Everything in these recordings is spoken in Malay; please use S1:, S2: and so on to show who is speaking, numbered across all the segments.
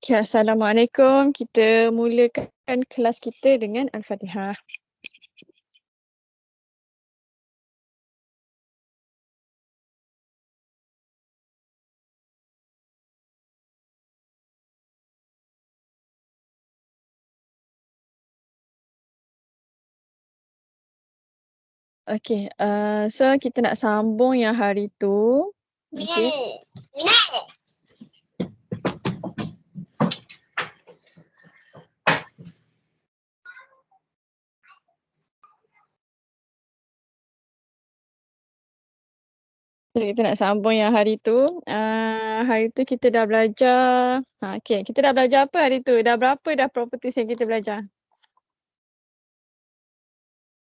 S1: Okay, Assalamualaikum. Kita mulakan kelas kita dengan Al-Fatihah. Okay, so kita nak sambung yang hari tu. Okay. So, kita nak sambung yang hari tu. Hari tu kita dah belajar. Okay, kita dah belajar apa hari tu? Dah berapa dah properties yang kita belajar?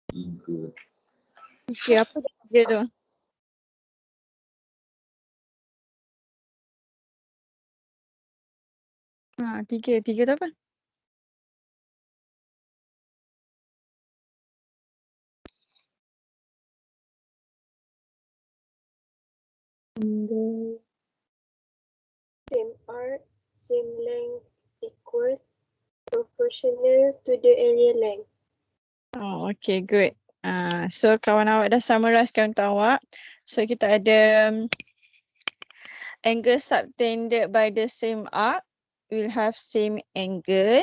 S2: 3.
S1: Okay, apa dia tu? Tiga. Tiga tu apa?
S3: Same arc, same length, equal, proportional to the area length.
S1: Oh, okay, good. So kawan awak dah summarizekan untuk awak. So kita ada angle subtended by the same arc will have same angle,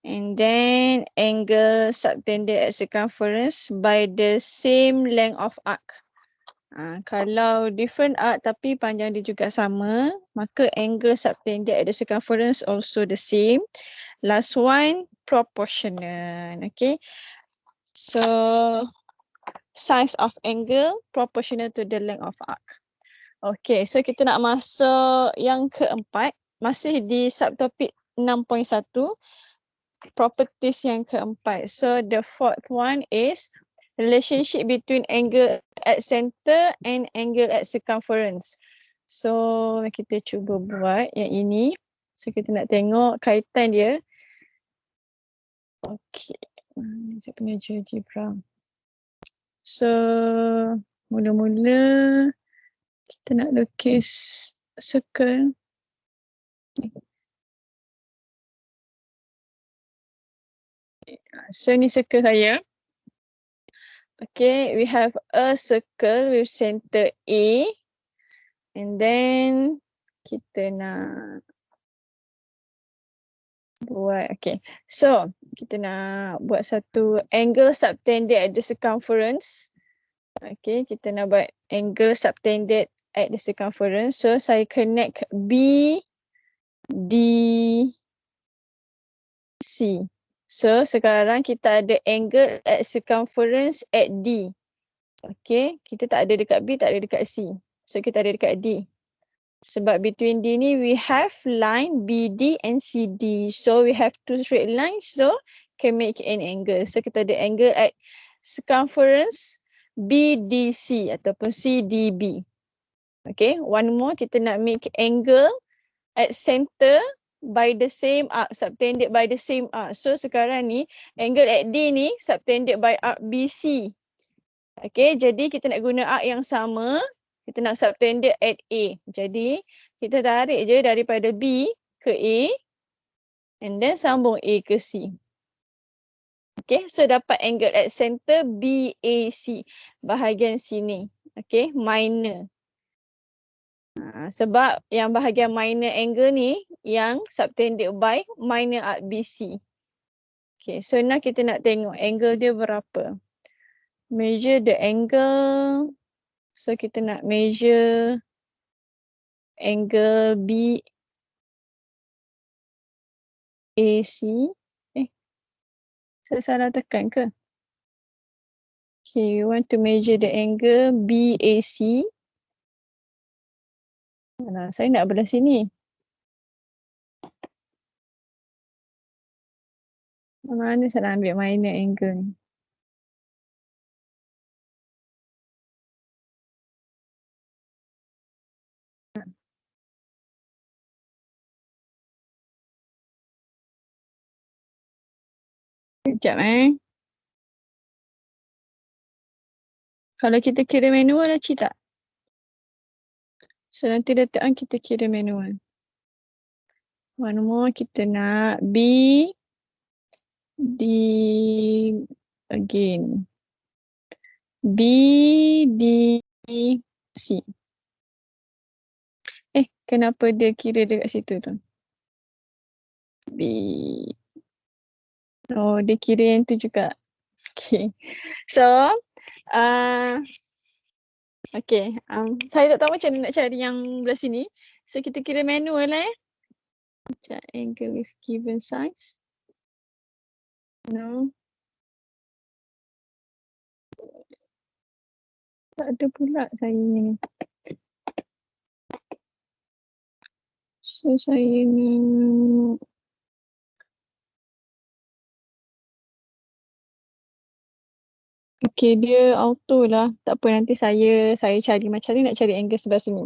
S1: and then angle subtended at circumference by the same length of arc. Kalau different arc tapi panjang dia juga sama, maka angle subtended at the circumference also the same. Last one, proportional. Okay. So size of angle proportional to the length of arc. Okay, so kita nak masuk yang keempat. Masih di subtopik 6.1. Properties yang keempat. So the fourth one is relationship between angle at center and angle at circumference. So kita cuba buat yang ini. So kita nak tengok kaitan dia. Okay. Saya punya GeoGebra. So mula-mula kita nak lukis circle. So ni circle saya. Okay, we have a circle with center A, and then kita nak buat, okay. So kita nak buat satu angle subtended at the circumference. Okay, kita nak buat angle subtended at the circumference. So saya connect B, D, C. So sekarang kita ada angle at circumference at D. Okay, kita tak ada dekat B, tak ada dekat C. So kita ada dekat D. Sebab between D ni we have line BD and CD. So we have two straight lines, so can make an angle. So kita ada angle at circumference BDC ataupun CDB. Okay, one more, kita nak make angle at center by the same arc, subtended by the same arc. So sekarang ni angle at D ni subtended by arc BC. Okay, jadi kita nak guna arc yang sama, kita nak subtended at A. Jadi kita tarik je daripada B ke A and then sambung A ke C. Okay, so dapat angle at center BAC, bahagian sini. Okay, minor. Sebab yang bahagian minor angle ni yang subtended by minor arc BC. Okay, so now kita nak tengok angle dia berapa. Measure the angle. So kita nak measure angle BAC. Saya salah tekan ke? Okay, we want to measure the angle BAC. Saya nak belah sini. Mana saya nak ambil minor angle ni? Sekejap Kalau kita kira manual dah cik tak? So nanti letakkan kita kira manual. One more, kita nak B, D again. B, D, C. Kenapa dia kira dekat situ tu? B. Oh, dia kira yang tu juga. Okay. So, okay. Saya tak tahu macam mana nak cari yang belah sini. So, kita kira manual lah. Macam angle with given size. No. Tak ada pula saya ni. So, saya ni... Okay, dia auto lah. Tak apa, nanti saya cari macam ni nak cari angle sebelah sini.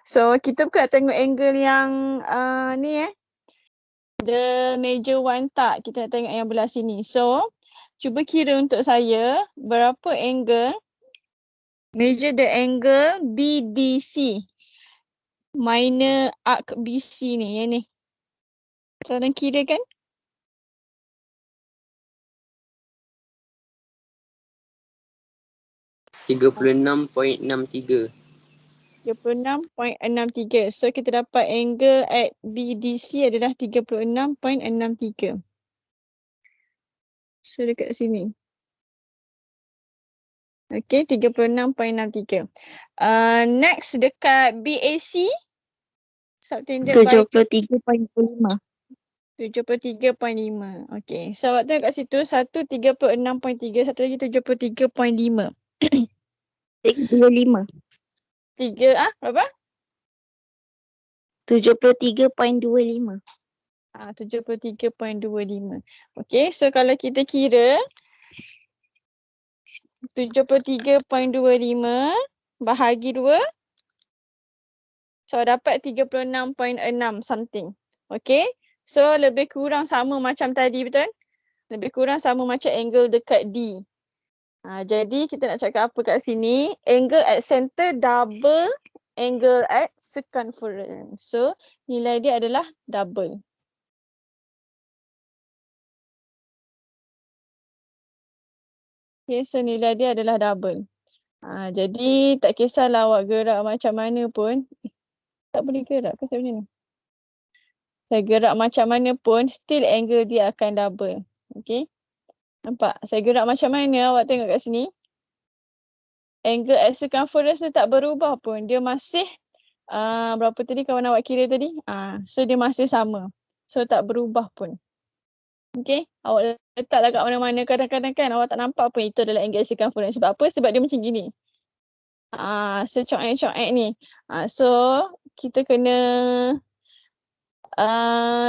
S1: So, kita pun nak tengok angle yang ni the major one tak. Kita nak tengok yang belah sini. So, cuba kira untuk saya berapa angle. Measure the angle BDC. Minor arc BC ni, yang ni. Korang kira kan?
S4: $36.63.
S1: 36.63. So kita dapat angle at BDC adalah 36.63. So dekat sini. Okay, 36.63. Next dekat BAC. Subtended by
S5: 73.5.
S1: 73.5. Okay. So awak tengok kat situ. Satu 36.3. Satu lagi 73.5.
S5: 25.
S1: Berapa?
S5: 73.25.
S1: 73.25. Okay, so kalau kita kira 73.25 bahagi 2. So dapat 36.6 something. Okay, so lebih kurang sama macam tadi, betul? Lebih kurang sama macam angle dekat D. Jadi kita nak cakap apa kat sini? Angle at center double angle at circumference. So nilai dia adalah double. Okay, so nilai dia adalah double. Jadi tak kisahlah awak gerak macam mana pun. Tak boleh gerak ke saya macam ni? Saya gerak macam mana pun, still angle dia akan double. Okay. Nampak? Saya gerak macam mana, awak tengok kat sini. Angle at circumference dia tak berubah pun. Dia masih, berapa tadi kawan awak kira tadi? So dia masih sama. So tak berubah pun. Okay. Awak letaklah kat mana-mana. Kadang-kadang kan awak tak nampak pun itu adalah angle at circumference. Sebab apa? Sebab dia macam gini. Secoek-coek ni. So kita kena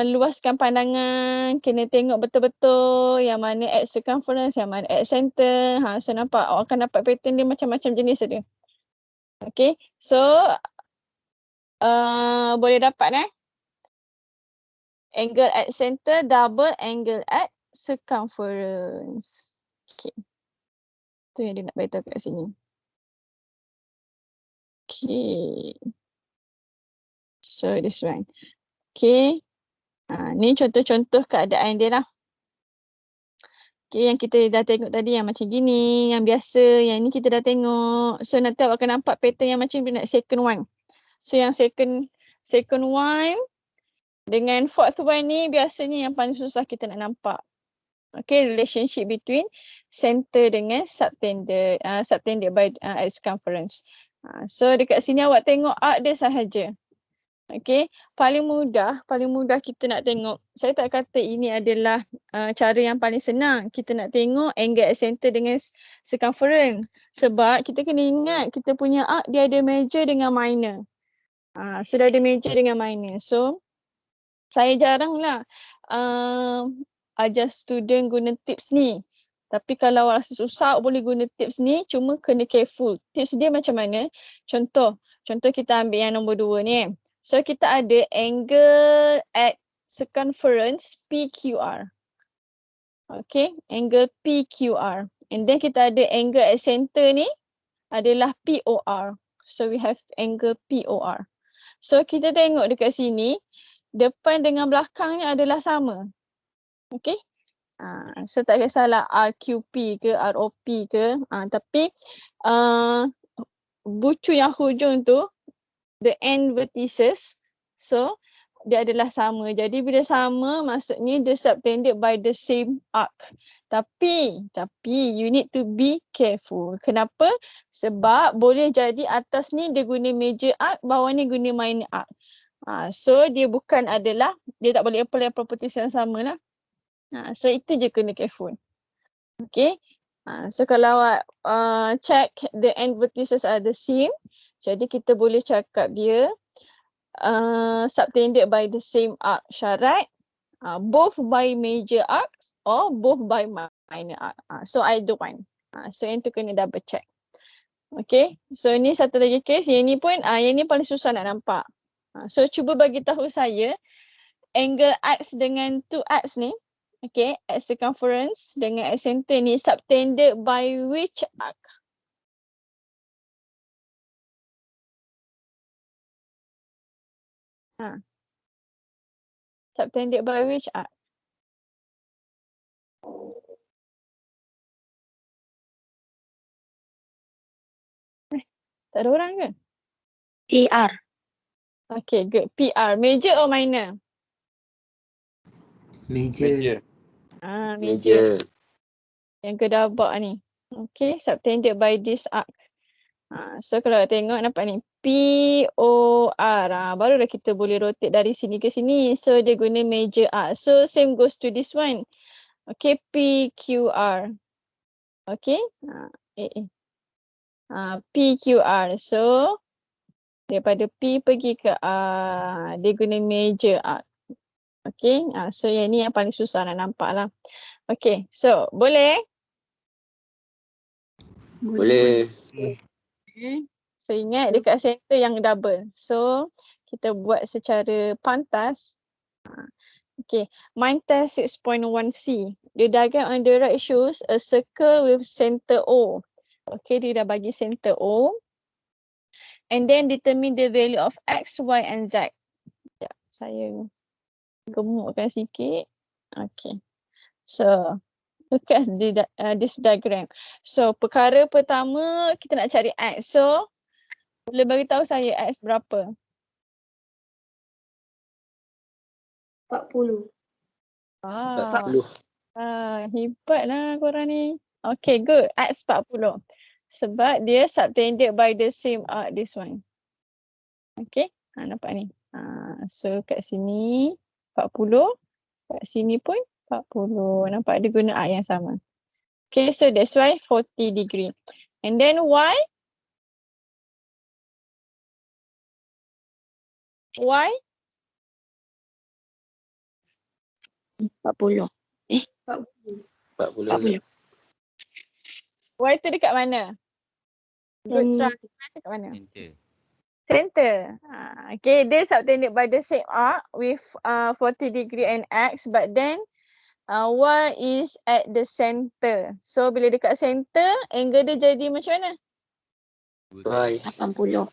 S1: luaskan pandangan, kena tengok betul-betul yang mana at circumference, yang mana at center. So nampak awak akan dapat pattern dia macam-macam jenis dia. Okay, so boleh dapat angle at center double angle at circumference. Okay, tu yang dia nak beritahu kat sini. Okay, so this one. Okay, ni contoh-contoh keadaan dia lah. Okay, yang kita dah tengok tadi yang macam gini, yang biasa, yang ni kita dah tengok. So nanti awak akan nampak pattern yang macam ni second one. So yang second one dengan fourth one ni biasanya yang paling susah kita nak nampak. Okay, relationship between center dengan subtended by circumference. So dekat sini awak tengok arc dia sahaja. Okay, paling mudah kita nak tengok. Saya tak kata ini adalah cara yang paling senang. Kita nak tengok angle at center dengan circumference. Sebab kita kena ingat kita punya arc dia ada major dengan minor. Sudah ada major dengan minor. So, saya jaranglah ajar student guna tips ni. Tapi kalau awak rasa susah, boleh guna tips ni. Cuma kena careful. Tips dia macam mana? Contoh kita ambil yang nombor 2 ni. So kita ada angle at circumference PQR. Okay, angle PQR. And then kita ada angle at center ni adalah POR. So we have angle POR. So kita tengok dekat sini, depan dengan belakangnya adalah sama. Okay. So tak kisahlah RQP ke ROP ke. Tapi bucu yang hujung tu, the end vertices, so dia adalah sama. Jadi bila sama maksudnya dia subtended by the same arc. Tapi you need to be careful. Kenapa? Sebab boleh jadi atas ni dia guna major arc, bawah ni guna minor arc. So dia bukan adalah, dia tak boleh apply properties yang sama lah. So itu je kena careful. Okay. So kalau awak check the end vertices are the same, jadi kita boleh cakap dia subtended by the same arc. Syarat both by major arcs or both by minor arc. So either one. So yang tu kena double check. Okay. So ni satu lagi case. Yang ni pun yang ni paling susah nak nampak. So cuba bagi tahu saya angle arcs dengan two arcs ni. Okay, at circumference dengan at center ni subtended by which arc? Subtended by which arc? Tak ada orang ke?
S5: PR.
S1: Okay, good. PR. Major or minor?
S2: Major.
S1: Major. Yang kedabak ni. Okay, subtended by this arc. So kalau tengok nampak ni POR. Barulah kita boleh rotate dari sini ke sini. So dia guna major arc. So same goes to this one. Okay, PQR. Okay. PQR. So daripada P pergi ke R. Dia guna major arc. Okay. So yang ni yang paling susah nak nampak lah. Okay. So boleh?
S2: Boleh.
S1: So ingat dekat center yang double. So kita buat secara pantas. Okay. Mind test 6.1c. The diagram on the right shows a circle with center O. Okay, dia dah bagi center O. And then determine the value of X, Y and Z. Sekejap, saya gemukkan sikit. Okay. So look at this diagram. So perkara pertama kita nak cari X. So boleh bagi tahu saya X berapa?
S3: 40.
S2: 40.
S1: Hebatlah korang ni. Okay, good. X 40. Sebab dia subtended by the same arc, this one. Okay, nampak ni. So kat sini 40. Kat sini pun 40. Nampak dia guna arc yang sama. Okay, so that's why 40 degree. And then Y? Y?
S5: 40.
S2: 40.
S1: Y tu dekat mana? Good try. Dekat mana? Center. Okay, dia subtended by the same arc with 40 degree and X, but then Y is at the center. So bila dekat center, angle dia jadi macam mana?
S5: 80.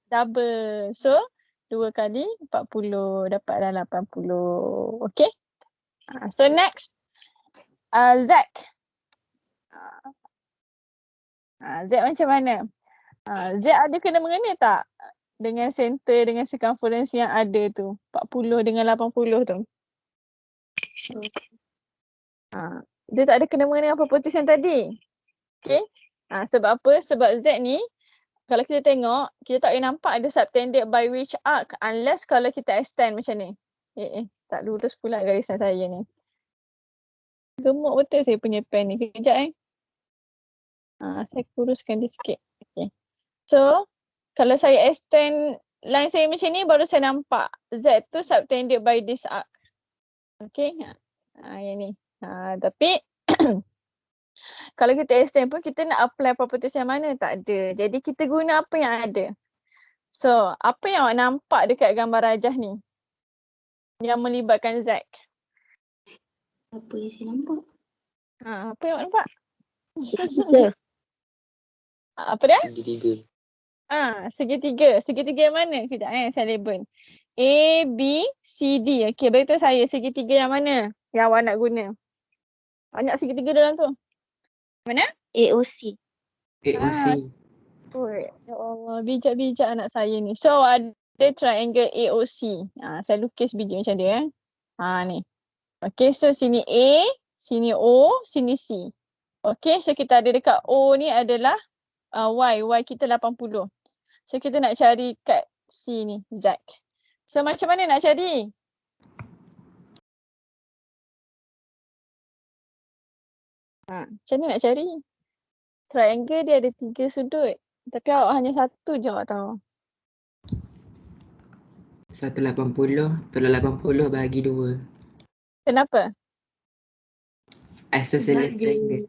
S1: Double. So 2 kali 40, dapatlah 80. Okay. So next, Z. Z macam mana? Z ada kena mengena tak dengan center dengan circumference yang ada tu? 40 dengan 80 tu. Dia tak ada kena mengena dengan properties yang tadi. Okay. Sebab apa? Sebab Z ni kalau kita tengok, kita tak boleh nampak ada subtended by which arc unless kalau kita extend macam ni. Tak lurus pula garisan saya ni. Gemuk betul saya punya pen ni. Kejap saya kuruskan dia sikit. Okay. So, kalau saya extend line saya macam ni, baru saya nampak Z tu subtended by this arc. Okay. Yang ni. Tapi, kalau kita extend pun, kita nak apply properties yang mana? Tak ada. Jadi, kita guna apa yang ada. So, apa yang awak nampak dekat gambar rajah ni? Yang melibatkan Z.
S5: Apa yang saya nampak?
S1: Apa yang awak nampak?
S5: Segitiga.
S1: Apa dia?
S2: Segitiga.
S1: Segitiga. Segitiga yang mana? Kejap saya label. A, B, C, D. Okey, beritahu saya segitiga yang mana yang awak nak guna? Banyak segitiga dalam tu. Mana?
S5: AOC.
S2: AOC.
S1: Oi, ya Allah, bijak-bijak anak saya ni. So, ada triangle AOC. Saya lukis biji macam dia. Ni. Okay, so sini A, sini O, sini C. Okay, so kita ada dekat O ni adalah Y. Y kita 80. So, kita nak cari kat C ni, Z. So, macam mana nak cari? Macam mana nak cari? Triangle dia ada 3 sudut. Tapi awak hanya satu je awak tahu.
S4: 180 tolak 80 bagi 2.
S1: Kenapa?
S4: Isosceles
S5: Sebab dia-
S4: triangle.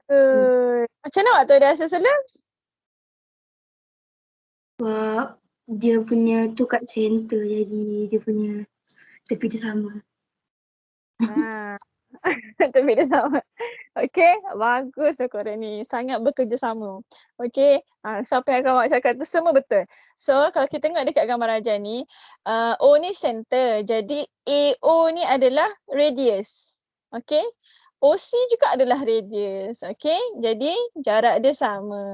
S1: Good. Macam mana awak tahu dia isosceles?
S5: Sebab dia punya tu kat center, jadi dia punya tepi tu sama.
S1: Tapi dia sama. Okay, bagus dah korang ni. Sangat bekerjasama. Okay, so apa yang awak cakap tu semua betul. So, kalau kita tengok dekat gambar raja ni, O ni center. Jadi, AO ni adalah radius. Okay, OC juga adalah radius. Okay, jadi jarak dia sama.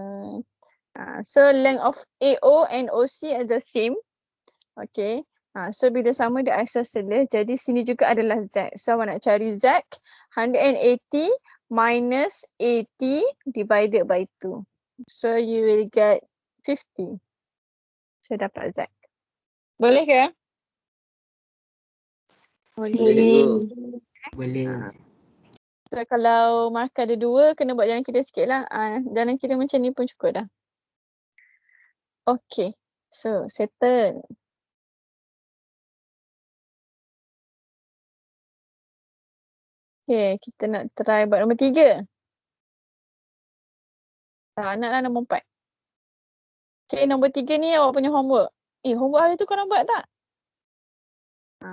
S1: So, length of AO and OC are the same. Okay. So bila sama dia isosceles, jadi sini juga adalah Z. So awak nak cari Z, 180 minus 80 divided by 2. So you will get 50. So dapat Z. Boleh ke?
S5: Boleh.
S4: Boleh.
S1: So kalau markah ada 2, kena buat jalan kira sikit lah. Jalan kira macam ni pun cukup dah. Okay. So settle. Okay, kita nak try buat nombor 3. Naklah nombor 4. Okay, nombor 3 ni awak punya homework. Homework hari tu korang buat tak?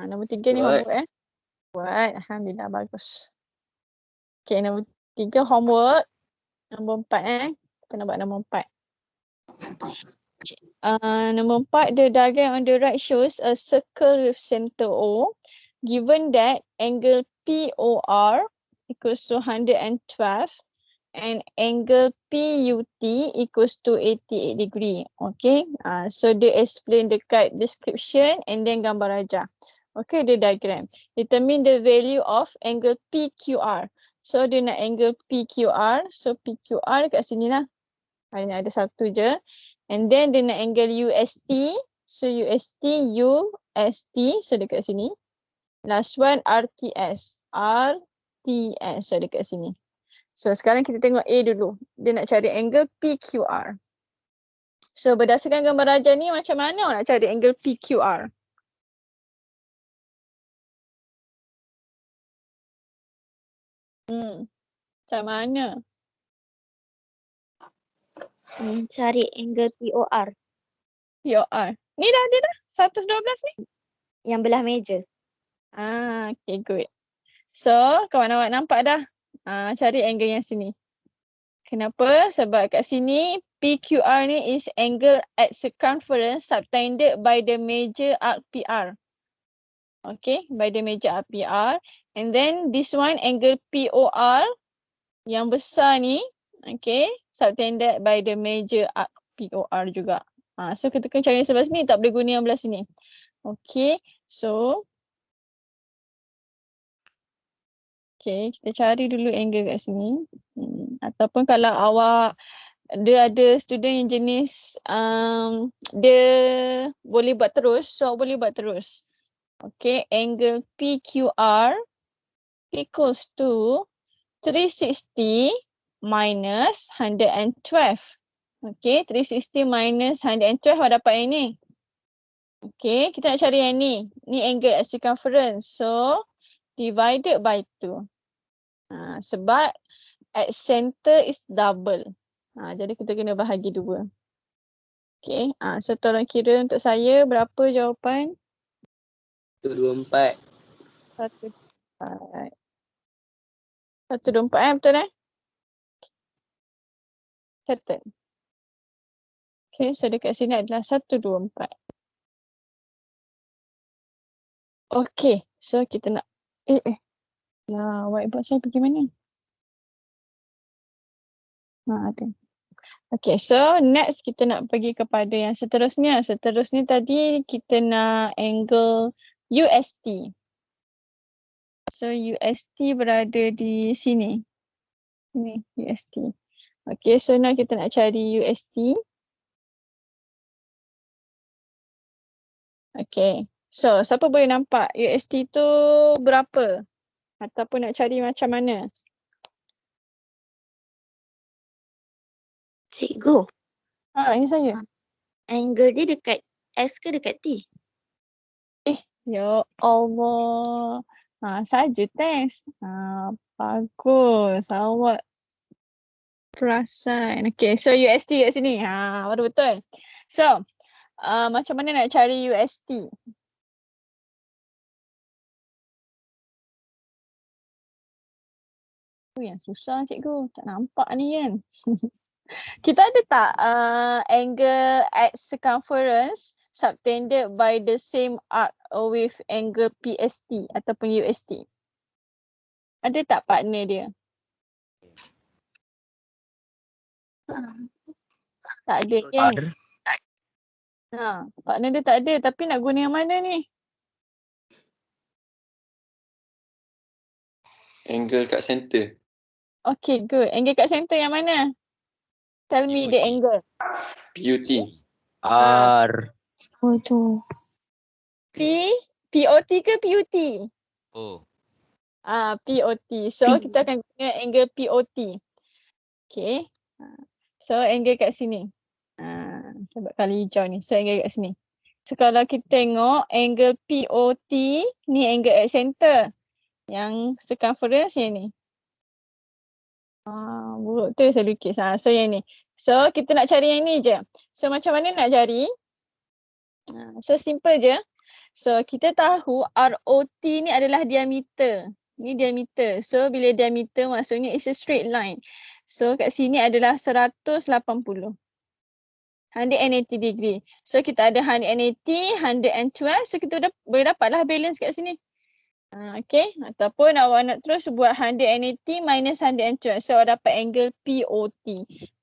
S1: Nombor 3 ni
S2: Buat.
S1: homework Buat. Alhamdulillah, bagus. Okay, nombor 3 homework. Nombor 4 Kita nak buat nombor 4. Nombor 4, the diagram on the right shows a circle with center O. Given that angle POR equals to 112 and angle PUT equals to 88 degree. Okay, so they explain dekat description and then gambar raja. Okay, the diagram. Determine the value of angle PQR. So dia nak angle PQR. So PQR dekat sini lah. Hanya ada satu je. And then dia nak angle UST. So UST. So dekat sini. Last one RTS. So dekat sini. So sekarang kita tengok A dulu. Dia nak cari angle PQR. So berdasarkan gambar raja ni, macam mana awak nak cari angle PQR? Macam mana?
S5: Cari angle POR
S1: POR. Ni dah ada dah. 112 ni.
S5: yang belah meja.
S1: Okay, good. So, kawan awak nampak dah. Cari angle yang sini. Kenapa? Sebab kat sini PQR ni is angle at circumference subtended by the major arc PR. Okay, by the major arc PR. And then this one angle POR yang besar ni, okay, subtended by the major arc POR juga. So kita kena cari sebelah sini, tak boleh guna yang belah sini. Okay, so okay, kita cari dulu angle kat sini. Ataupun kalau awak dia ada student yang jenis dia boleh buat terus, so boleh buat terus. Okay, angle PQR equals to 360 minus 112. Okay, 360 minus 112 awak dapat yang ni. Okay, kita nak cari yang ni. Ni angle at circumference. So, divided by 2. Sebab at center is double. Jadi kita kena bahagi 2. Okay, so tolong kira untuk saya berapa jawapan?
S2: 124.
S1: 124 betul Settle. Okay, so dekat sini adalah 124. Okay, so kita nak lah whiteboard saya pergi mana? Ada. Okay, so next kita nak pergi kepada yang seterusnya. Seterusnya tadi kita nak angle UST. So UST berada di sini. Ini UST. Okay, so now kita nak cari UST. Okay, so siapa boleh nampak UST tu berapa? Ataupun nak cari macam mana?
S6: Cikgu,
S1: Ini saya.
S6: angle dia dekat S ke dekat T?
S1: Ya Allah. Saja test. Bagus. Awak perasan. Okay, so UST kat sini. Baru betul. So, macam mana nak cari UST? Yang susah cikgu. Tak nampak ni kan. Kita ada tak angle at circumference subtended by the same arc with angle PST ataupun UST? Ada tak partner dia? Tak ada kan? Partner dia tak ada, tapi nak guna yang mana ni?
S2: Angle kat center.
S1: Okay, good. Angle kat center yang mana? Tell me the angle.
S2: PUT.
S1: Ah.
S7: R.
S5: Oh tu.
S1: POT ke PUT?
S7: Oh.
S1: POT. So, kita akan guna angle POT. Okay. So, angle kat sini. Sebab kali hijau ni. So, angle kat sini. So, kalau kita tengok angle POT, ni angle at center. Yang circumference yang ni. Buruk tu saya lukis. So, yang ni. So, kita nak cari yang ni je. So, macam mana nak cari? So, simple je. So, kita tahu ROT ni adalah diameter. Ni diameter. So, bila diameter maksudnya it's a straight line. So, kat sini adalah 180. 180 degree. So, kita ada 180, 112. So, kita boleh dapatlah balance kat sini. Okay. Ataupun awak nak terus buat 180 minus 112. So, awak dapat angle POT.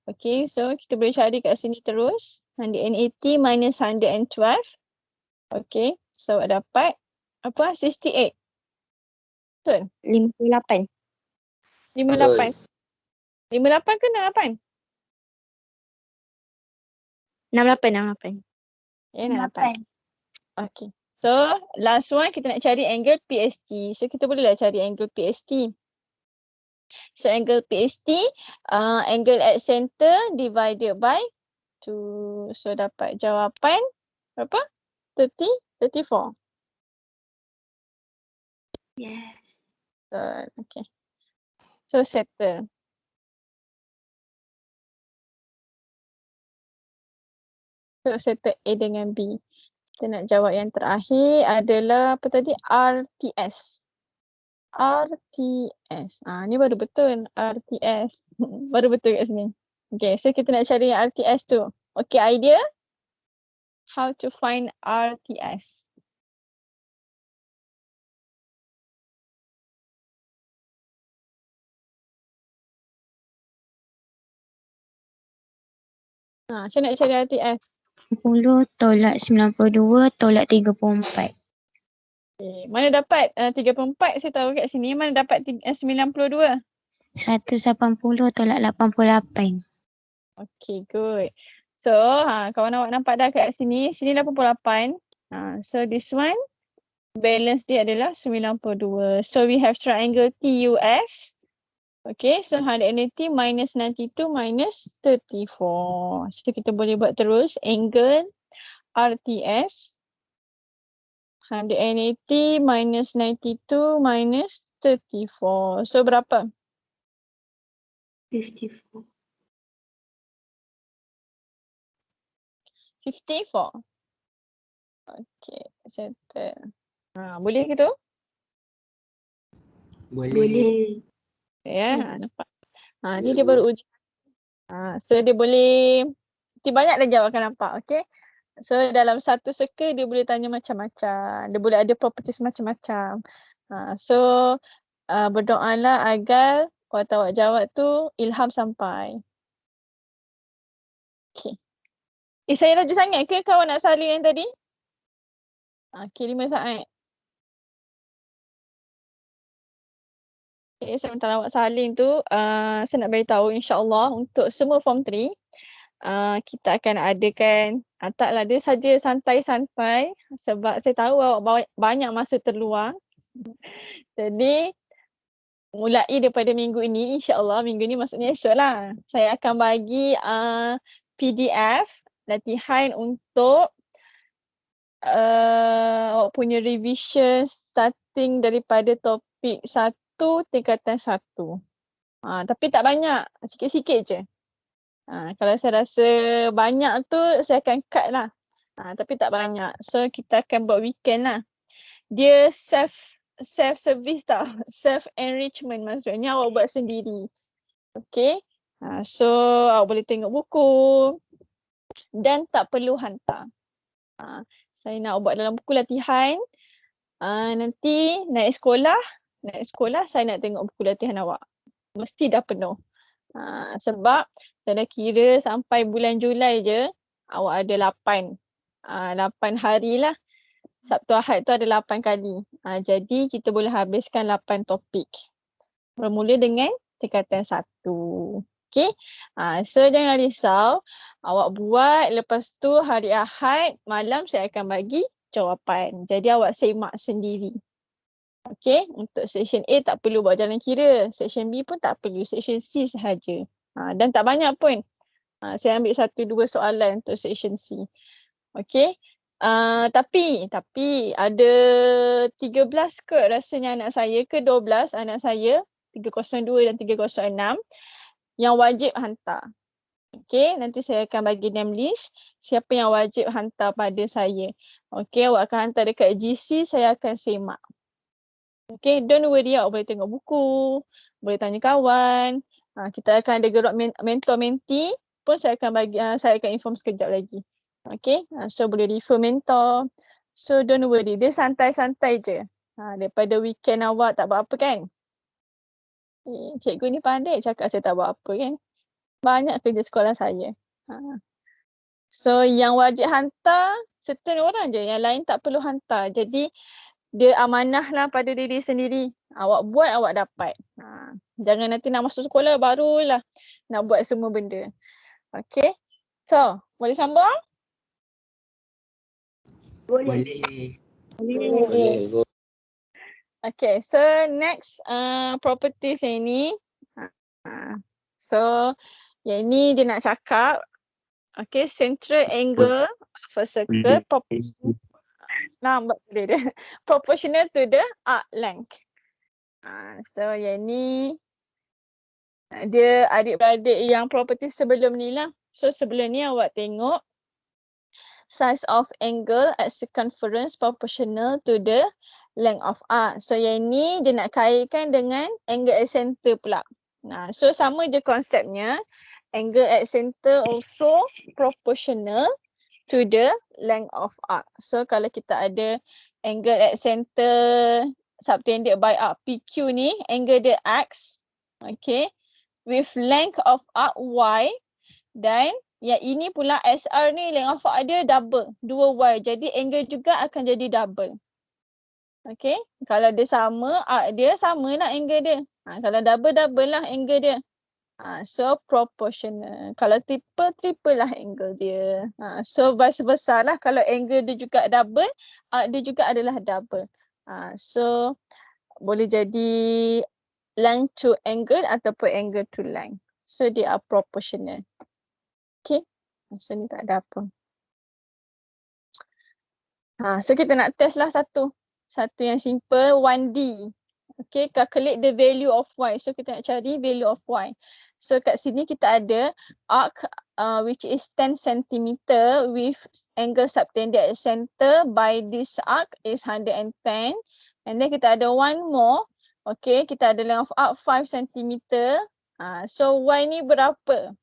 S1: Okay. So, kita boleh cari kat sini terus. 180 minus 112. Okay. So, awak dapat apa? 68. Betul?
S6: 58.
S1: 58. 58 ke 68?
S6: 68.
S1: Ya, 68. Okay. So, last one kita nak cari angle PST. So, kita bolehlah cari angle PST. So, angle PST, angle at center divided by 2. So, dapat jawapan berapa? 34.
S5: Yes.
S1: Okay. So, settle. So, settle A dengan B. Kita nak jawab yang terakhir adalah apa tadi? RTS. RTS. Ni baru betul. RTS. Baru betul kat sini. Okay, so kita nak cari yang RTS tu. Okay, idea? How to find RTS? Macam nak cari RTS?
S6: 60 tolak 92 tolak 34.
S1: Okay. Mana dapat 34 saya tahu kat sini. Mana dapat 92?
S6: 180 tolak 88.
S1: Okay, good. So, kawan awak nampak dah kat sini. Sini 88. So, this one, balance dia adalah 92. So, we have triangle TUS. Okay, so 180 minus 92 minus 34. So, kita boleh buat terus angle RTS. 180 minus 92 minus 34. So, berapa?
S5: 54.
S1: 54. Okay, settle. Boleh ke tu?
S5: Boleh.
S1: Ya, nampak. Ni dia baru uji. So dia boleh, banyak dah jawab akan nampak, okay. So dalam satu circle dia boleh tanya macam-macam. Dia boleh ada properties macam-macam. So berdoalah agar waktu awak jawab tu ilham sampai. Okay. Saya laju sangat ke kawan nak salin yang tadi? Okay, 5 saat. Okay, sementara awak salin tu, saya nak beritahu insyaAllah untuk semua form 3, kita akan adakan, taklah dia saja santai-santai sebab saya tahu awak banyak masa terluang. Jadi, mulai daripada minggu ini, insyaAllah minggu ni maksudnya esok lah. Saya akan bagi PDF latihan untuk awak punya revision starting daripada topik 1 tingkatan 1. Tapi tak banyak, sikit-sikit je. Kalau saya rasa banyak tu saya akan cut lah. Tapi tak banyak. So kita akan buat weekend lah. Dia self-service tau. Self-enrichment maksudnya awak buat sendiri. Okay. So awak boleh tengok buku dan tak perlu hantar. Saya nak buat dalam buku latihan. Nanti naik sekolah saya nak tengok buku latihan awak. Mesti dah penuh. Sebab saya dah kira sampai bulan Julai je awak ada 8 hari lah. Sabtu Ahad tu ada 8 kali. Jadi kita boleh habiskan 8 topik. Bermula dengan tingkatan 1. Okay. So jangan risau. Awak buat, lepas tu hari Ahad malam saya akan bagi jawapan. Jadi awak semak sendiri. Okay. Untuk section A tak perlu buat jalan kira. Section B pun tak perlu. Section C sahaja. Dan tak banyak pun. Saya ambil 1-2 soalan untuk section C. Okay. Tapi ada 13 kot rasanya anak saya ke 12 anak saya 302 dan 306 yang wajib hantar. Okay, nanti saya akan bagi name list siapa yang wajib hantar pada saya. Okay, awak akan hantar dekat GC, saya akan semak. Okay, don't worry, awak boleh tengok buku, boleh tanya kawan. Kita akan ada gerak mentor-mentee pun saya akan inform sekejap lagi. Okay, so boleh refer mentor. So don't worry, dia santai-santai je. Daripada weekend awak tak buat apa kan? Cikgu ni pandai cakap saya tak buat apa kan? Banyak kerja sekolah saya. So yang wajib hantar certain orang je, yang lain tak perlu hantar. Jadi dia amanah lah pada diri sendiri. Awak buat, awak dapat. Jangan nanti nak masuk sekolah barulah nak buat semua benda. Okay. So, boleh sambung?
S4: Boleh.
S1: Okay, so next properties yang ni. So, yang ni dia nak cakap, okay, central angle of a circle proportional to the arc length. So, yang ni dia adik-beradik yang property sebelum ni lah. So, sebelum ni awak tengok size of angle at circumference proportional to the length of arc. So, yang ni dia nak kaitkan dengan angle at center pula. So sama je konsepnya, angle at center also proportional to the length of arc. So kalau kita ada angle at center subtended by arc PQ ni, angle dia X, okay, with length of arc Y, dan yang ini pula SR ni length of arc dia double, 2Y, jadi angle juga akan jadi double. Okay, kalau dia sama, arc dia sama lah angle dia. Kalau double lah angle dia. So proportional. Kalau triple lah angle dia. So vice versa lah. Kalau angle dia juga double, arc dia juga adalah double. So boleh jadi length to angle ataupun angle to length. So they are proportional. Okay. So ni tak ada apa. So kita nak test lah satu yang simple, 1D. Okay, calculate the value of Y. So kita nak cari value of Y. So kat sini kita ada arc which is 10 cm with angle subtended at center by this arc is 110. And then kita ada one more. Okay, kita ada length of arc 5 cm. So Y ni berapa?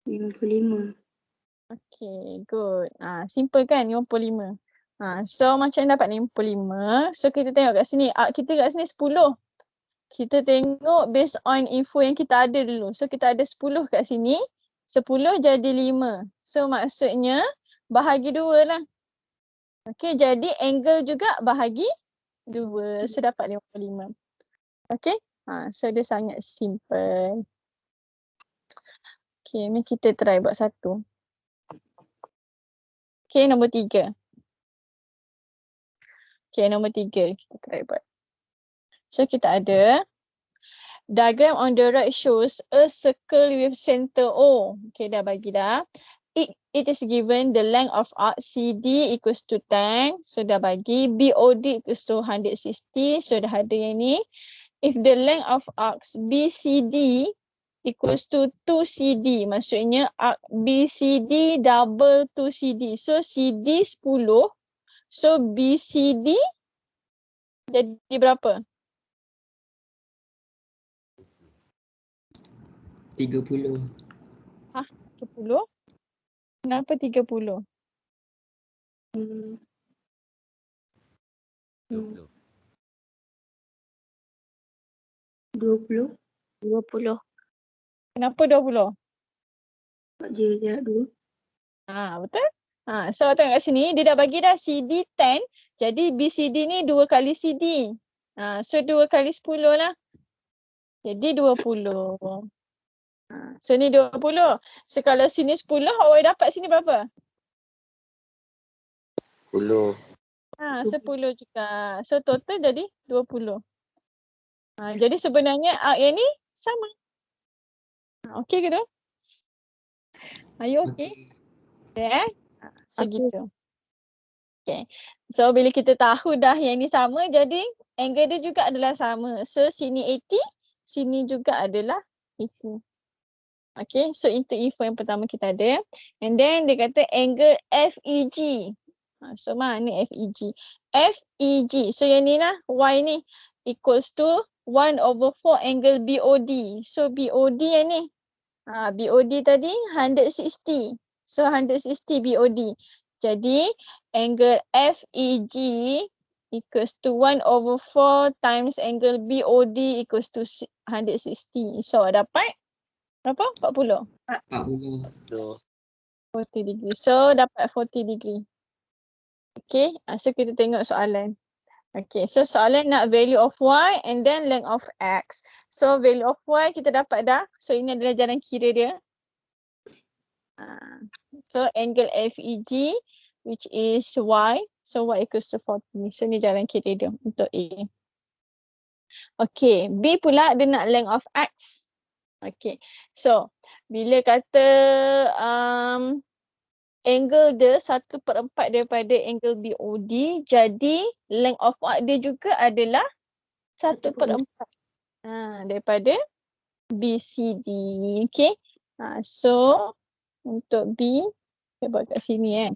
S5: 55.
S1: Okay, good. Simple kan 55. So macam dapat 55. So kita tengok kat sini. Kita kat sini 10. Kita tengok based on info yang kita ada dulu. So kita ada 10 kat sini. 10 jadi 5. So maksudnya bahagi 2 lah. Okay, jadi angle juga bahagi 2. So dapat 55. Okay. So dia sangat simple. Okay, ni kita try buat satu. Okay, nombor 3. Okay, nombor 3 kita try buat. So kita ada diagram on the right shows a circle with center O. Okay, dah bagi dah. It is given the length of arc CD equals to 10. So dah bagi. BOD equals to 160. So dah ada yang ni. If the length of arcs BCD equals to 2CD. Maksudnya arc BCD double 2CD. So CD 10. So BCD jadi berapa?
S4: 30.
S1: 30? Kenapa 30?
S5: Hmm. 20.
S6: 20.
S1: Kenapa 20?
S5: Sebab dia jarak 2.
S1: Betul? So tengok kat sini, dia dah bagi dah CD 10. Jadi BCD ni 2 kali CD. So 2 kali 10 lah. Jadi 20. So ni 20. So kalau sini 10, awak dapat sini berapa?
S2: 10.
S1: 10 juga. So total jadi 20. Jadi sebenarnya arc yang ni sama. Okey ke tu? Are you okay? Okay. Segitu. Okay. So bila kita tahu dah yang ni sama, jadi angle dia juga adalah sama. So sini 80, sini juga adalah 80. Okay, so itu info yang pertama kita ada. And then dia kata angle FEG. So mana FEG? FEG. So yang ni lah, Y ni equals to 1/4 angle BOD. So BOD yang ni. BOD tadi 160. So 160 BOD. Jadi angle FEG equals to 1/4 times angle BOD equals to 160. So dapat berapa? 40?
S4: 40.
S1: 40 degree. So dapat 40 degree. Okay, so kita tengok soalan. Okay, so soalan nak value of Y and then length of X. So value of Y kita dapat dah. So ini adalah jalan kira dia. So angle FEG which is Y. So Y equals to 40. So ni jalan kira dia untuk A. Okay, B pula dia nak length of X. Okay, so bila kata angle dia 1/4 daripada angle BOD, jadi length of arc dia juga adalah 1/4 daripada BCD. Okay, so untuk B, saya buat kat sini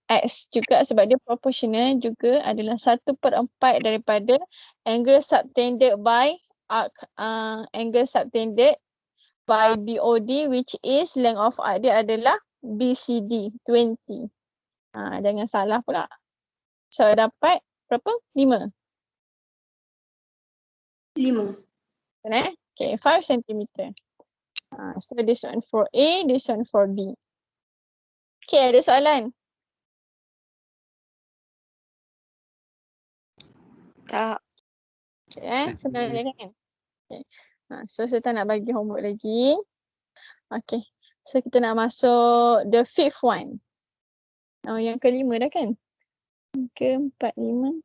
S1: X juga sebab dia proportional juga adalah 1/4 daripada angle subtended by arc, angle subtended by BOD which is length of arc dia adalah BCD 20. Jangan salah pula. So dapat berapa? 5.
S5: 5.
S1: Okay, 5 cm. So this one for A, this one for B. Okay, ada soalan?
S6: Tak.
S1: Okay, senang je kan? Okay. So saya tak nak bagi homework lagi. Okay, so kita nak masuk the fifth one. Yang kelima dah kan? Ke-4, 5.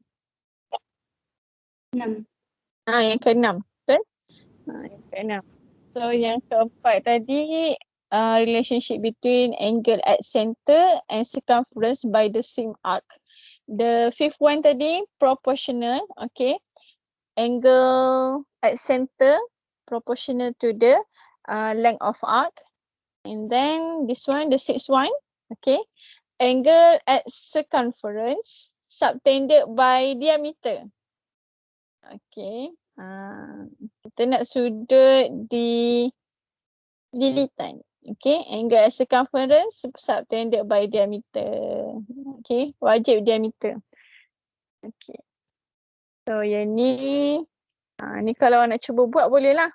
S5: 6.
S1: Yang ke-6, betul? Yang ke-6. So yang keempat tadi, relationship between angle at center and circumference by the same arc. The fifth one tadi, proportional, okay. Angle at center, proportional to the length of arc. And then this one, the sixth one, okay. Angle at circumference, subtended by diameter. Okay. Kita nak sudut di lilitan. Okay, angle at circumference subtended by diameter. Okay, wajib diameter. Okay. So yang ni, ni kalau nak cuba buat boleh lah.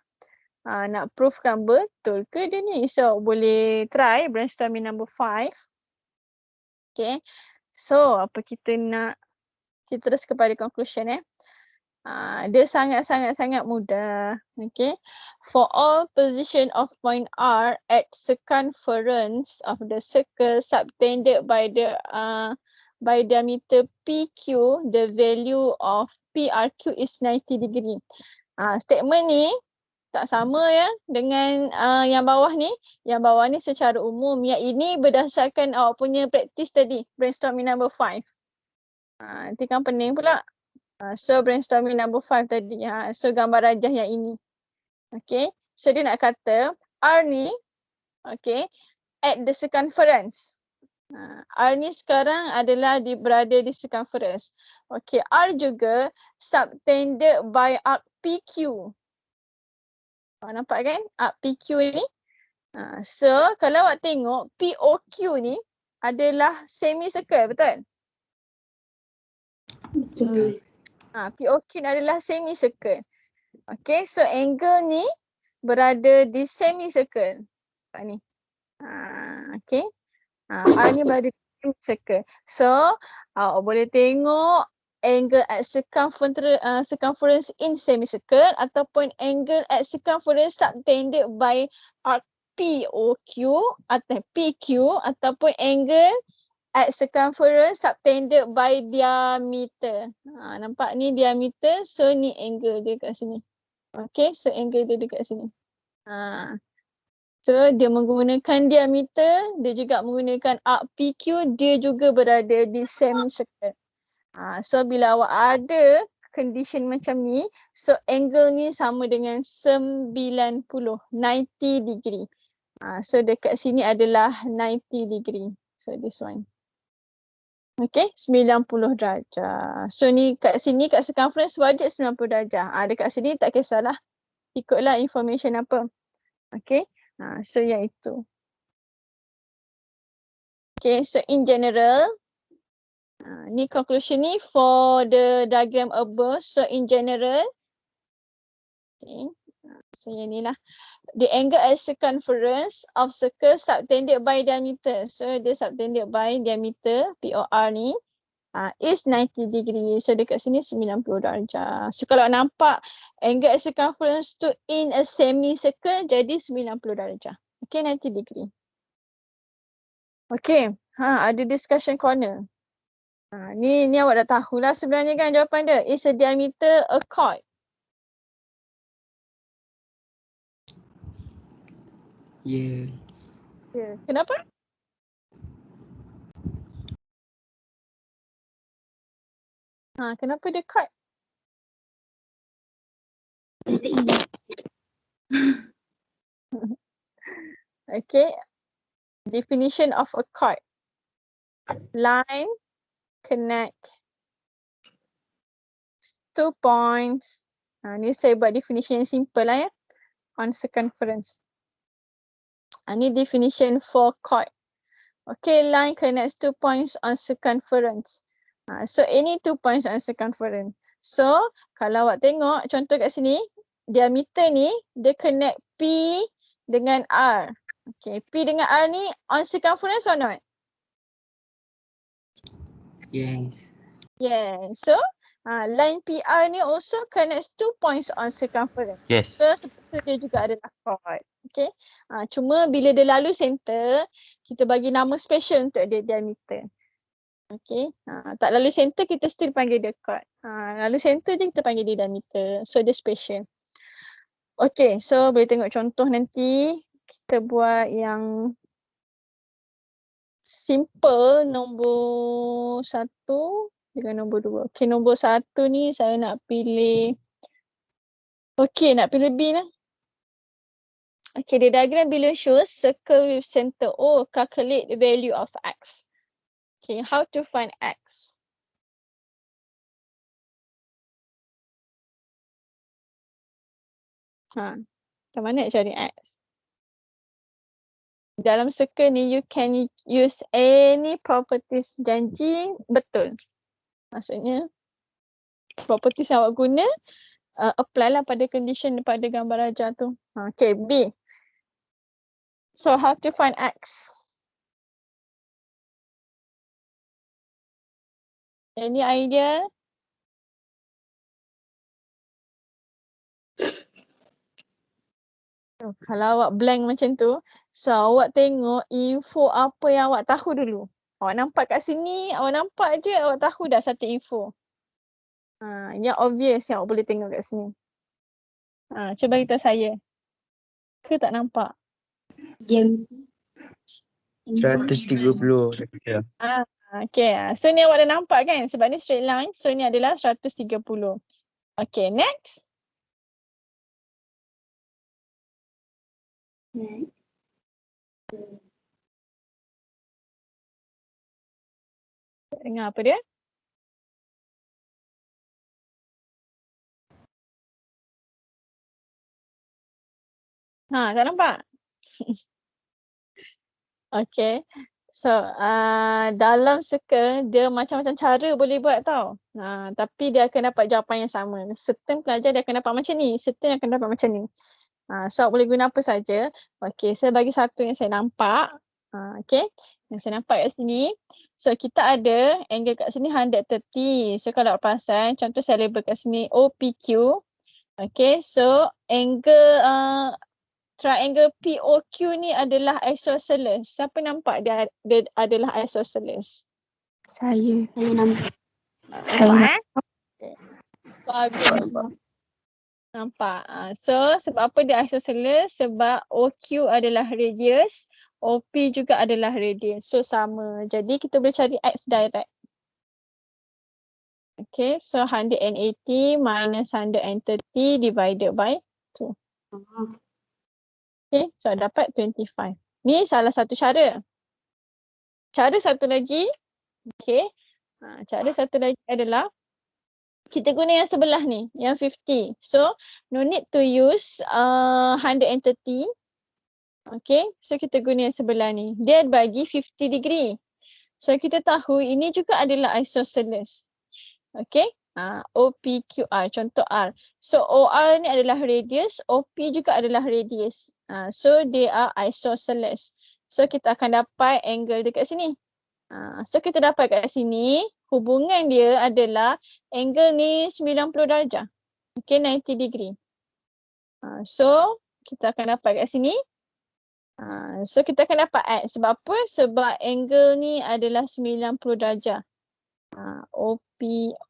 S1: Nak proofkan betul ke dia ni? So boleh try brainstorming number 5. Okay. So apa kita nak? Kita terus kepada conclusion dia sangat mudah. Okay. For all position of point R at circumference of the circle subtended by the by diameter PQ, the value of PRQ is 90 degree. Statement ni tak sama ya dengan yang bawah ni. Yang bawah ni secara umum. Yang ini berdasarkan awak punya praktis tadi. Brainstorming number 5. Nanti kan pening pula. So brainstorming number 5 tadi. So gambar rajah yang ini. Okay. So dia nak kata R ni. Okay. At the circumference. R ni sekarang adalah berada di circumference. Okay. R juga subtended by arc PQ. Nampak kan? Arc PQ ni. So kalau awak tengok POQ ni adalah semicircle, betul?
S5: Betul.
S1: POQ ni adalah semicircle. Okay, so angle ni berada di semicircle. Nampak ni. Okay. R ni berada di semicircle. So awak boleh tengok angle at circumference in semicircle ataupun angle at circumference subtended by arc POQ atau PQ ataupun angle at circumference subtended by diameter. Nampak ni diameter, so ni angle dia kat sini. Okay, so angle dia dekat sini. So dia menggunakan diameter, dia juga menggunakan arc PQ, dia juga berada di semicircle. So bila awak ada condition macam ni, so angle ni sama dengan 90, 90 degree. So dekat sini adalah 90 degree. So this one. Okay, 90 darjah. So ni kat sini kat circumference wajib 90 darjah. Dekat sini tak kisahlah. Ikutlah information apa. Okay, so yang itu. Okay, so in general, ni conclusion ni for the diagram above. So in general, okay, so yang ni lah. The angle at circumference of circle subtended by diameter. So dia subtended by diameter POR ni is 90 degree. So dekat sini 90 darjah. So kalau nampak angle at circumference tu in a semicircle jadi 90 darjah. Okay, 90 degree. Okay, ada discussion corner. Ni awak dah tahulah sebenarnya kan jawapan dia. Is a diameter a chord?
S4: Ya.
S1: Yeah. Kenapa? Kenapa dia chord?
S5: Saya tak ingat.
S1: Okay. Definition of a chord. Line connect 2 points. Ni saya buat definition yang simple lah ya. On circumference. Ni definition for chord. Okay, line connects 2 points on circumference. So any 2 points on circumference. So kalau awak tengok contoh kat sini, diameter ni dia connect P dengan R. Okay, P dengan R ni on circumference or not?
S4: Yes.
S1: Yeah. So line PR ni also connects 2 points on circumference.
S7: Yes.
S1: So seperti dia juga adalah chord. Okay. Cuma bila dia lalu center, kita bagi nama special untuk dia diameter. Okay. Tak lalu center kita still panggil dia chord. Lalu center je kita panggil dia diameter. So dia special. Okay. So boleh tengok contoh nanti. Kita buat yang simple nombor 1 dengan nombor 2. Okay, nombor 1 ni saya nak pilih. Okay, nak pilih B lah. Okay, the diagram below shows circle with center O. Calculate the value of X. Okay, how to find X? Macam mana nak cari X? dalam circle ni you can use any properties janji betul. Maksudnya properties yang awak guna apply lah pada condition pada gambar rajah tu. Okay, B. So how to find X? Any idea? Kalau awak blank macam tu, so awak tengok info apa yang awak tahu dulu. Awak nampak kat sini, awak nampak je, awak tahu dah satu info. Yang obvious yang awak boleh tengok kat sini. Cuba beritahu saya. Ke tak nampak?
S5: Diameter.
S7: 130.
S1: Okay, so ni awak dah nampak kan? Sebab ni straight line, so ni adalah 130. Okay, next. Dengar apa dia? Tak nampak? Okay. So, dalam circle, dia macam-macam cara boleh buat tau. Tapi dia akan dapat jawapan yang sama. Certain pelajar dia akan dapat macam ni, certain akan dapat macam ni. So, boleh guna apa saja. Okay, saya bagi satu yang saya nampak. Okay, yang saya nampak kat sini. So, kita ada angle kat sini 130. So, kalau awak perasan, contoh saya label kat sini OPQ. Okay, so angle triangle POQ ni adalah isosceles. Siapa nampak dia adalah isosceles?
S6: Saya.
S5: Saya nampak.
S6: Saya.
S1: Bagus. Nampak. So sebab apa dia isosceles? Sebab OQ adalah radius, OP juga adalah radius. So sama. Jadi kita boleh cari X direct. Okay, so 180 minus 130 divided by 2. Okay, so dapat 25. Ni salah satu cara. Cara satu lagi, okay. Cara satu lagi adalah kita guna yang sebelah ni, yang 50. So, no need to use 130. Okay, so kita guna yang sebelah ni. Dia bagi 50 degree. So, kita tahu ini juga adalah isosceles. Okay, OPQR, contoh R. So, OR ni adalah radius, OP juga adalah radius. So, they are isosceles. So, kita akan dapat angle dekat sini. So, kita dapat kat sini, hubungan dia adalah angle ni 90 darjah. Okay, 90 degree. So, kita akan dapat kat sini. So, kita akan dapat X. Sebab apa? Sebab angle ni adalah 90 darjah. OP,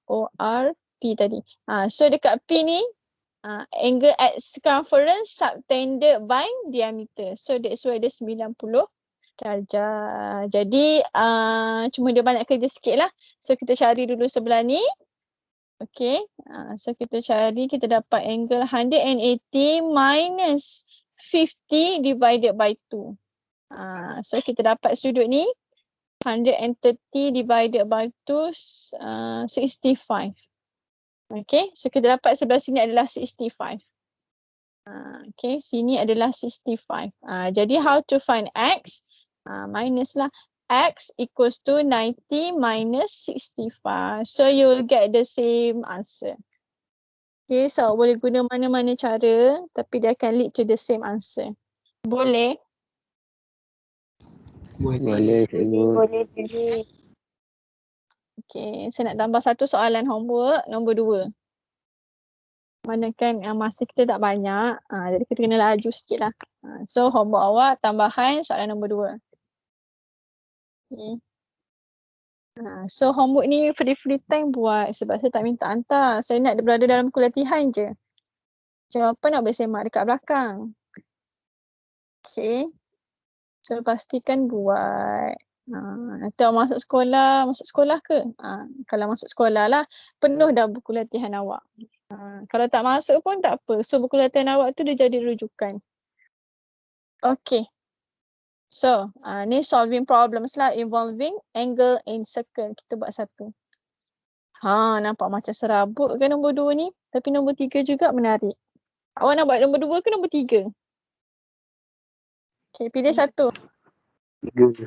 S1: OR, P tadi. So, dekat P ni, angle at circumference subtended by diameter. So, that's why dia 90 darjah. Jadi, cuma dia banyak kerja sikit lah. So, kita cari dulu sebelah ni. Okay. So, kita cari, kita dapat angle 180 minus 50 divided by 2. So, kita dapat sudut ni. 130 divided by 2, 65. Okay, so kita dapat sebelah sini adalah 65. Okay, sini adalah 65. Jadi how to find X? Minus lah. X equals to 90 minus 65. So you will get the same answer. Okay, so boleh guna mana-mana cara tapi dia akan lead to the same answer. Boleh?
S7: Boleh, cikgu.
S1: Boleh. Okay, saya nak tambah satu soalan homework nombor 2. Mana kan masa kita tak banyak, jadi kita kena laju sikit lah. So homework awak tambahan soalan nombor 2. Okay. So homework ni free time buat sebab saya tak minta hantar. Saya nak berada dalam buku latihan je. Jawapan nak boleh semak dekat belakang. Okay. So pastikan buat. Nanti awak masuk sekolah ke? Kalau masuk sekolah lah, penuh dah buku latihan awak. Kalau tak masuk pun tak apa. So buku latihan awak tu dia jadi rujukan. Okay. So, ni solving problems lah involving angle in circle. Kita buat satu. Nampak macam serabut kan nombor 2 ni? Tapi nombor 3 juga menarik. Awak nak buat nombor 2 ke nombor 3? Okay, pilih satu.
S7: 3.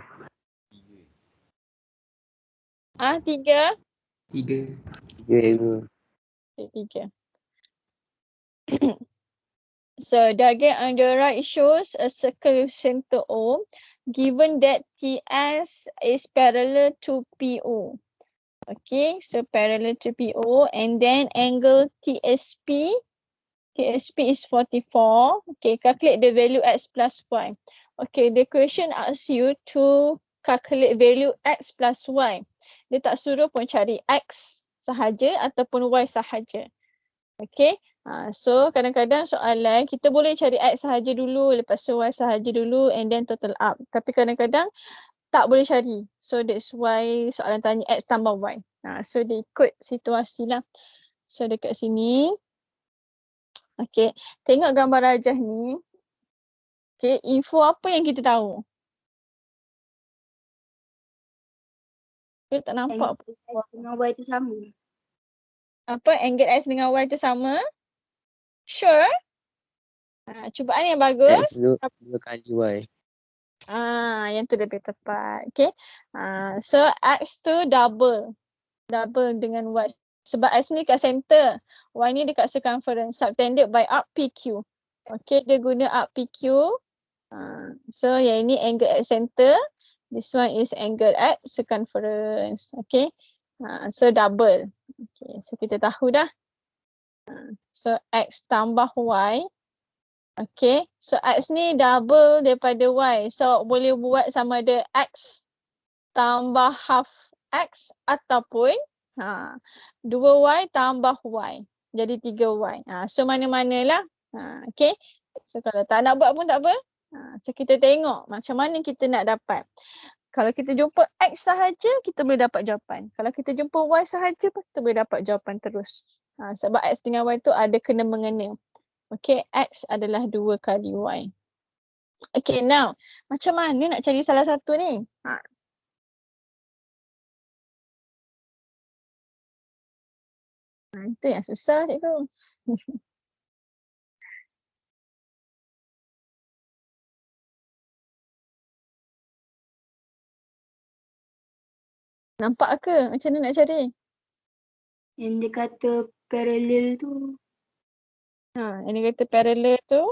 S1: Tiga.
S4: 3.
S7: 3 error.
S1: Okay, tiga. So diagram on the right shows a circle with center O given that TS is parallel to PO. Okay, so parallel to PO and then angle TSP is 44. Okay, calculate the value X plus Y. Okay, the question asks you to calculate value X plus Y. Dia tak suruh pun cari X sahaja ataupun Y sahaja. Okay, so kadang-kadang soalan kita boleh cari X sahaja dulu, lepas tu Y sahaja dulu and then total up. Tapi kadang-kadang tak boleh cari. So that's why soalan tanya X tambah Y. So dia ikut situasi lah. So dekat sini. Okay, tengok gambar rajah ni. Okay, info apa yang kita tahu? Kita tak nampak apa.
S5: Angle X dengan Y tu sama.
S1: Apa angle X dengan Y tu sama? Sure? Cubaan yang bagus.
S7: X 2 kali Y.
S1: Yang tu lebih tepat. Okay. So X tu double dengan Y. Sebab X ni dekat center. Y ni dekat circumference. Subtended by arc PQ. Okay, dia guna arc PQ. So yang ini angle at center. This one is angle at circumference. Okay. So double. Okay, so kita tahu dah. So X tambah Y. Okay, so X ni double daripada Y. So boleh buat sama ada X tambah half X ataupun 2Y tambah Y. Jadi 3Y. So mana-manalah. Okay, so kalau tak nak buat pun tak apa. So kita tengok macam mana kita nak dapat. Kalau kita jumpa X sahaja, kita boleh dapat jawapan. Kalau kita jumpa Y sahaja pun kita boleh dapat jawapan terus. Sebab X dengan Y tu ada kena mengena. Okay, X adalah 2 kali Y. Okay, now macam mana nak cari salah satu ni? Itu yang susah cikgu. Nampak ke macam mana nak cari?
S5: Yang dia kata parallel tu.
S1: Yang dia kata parallel tu.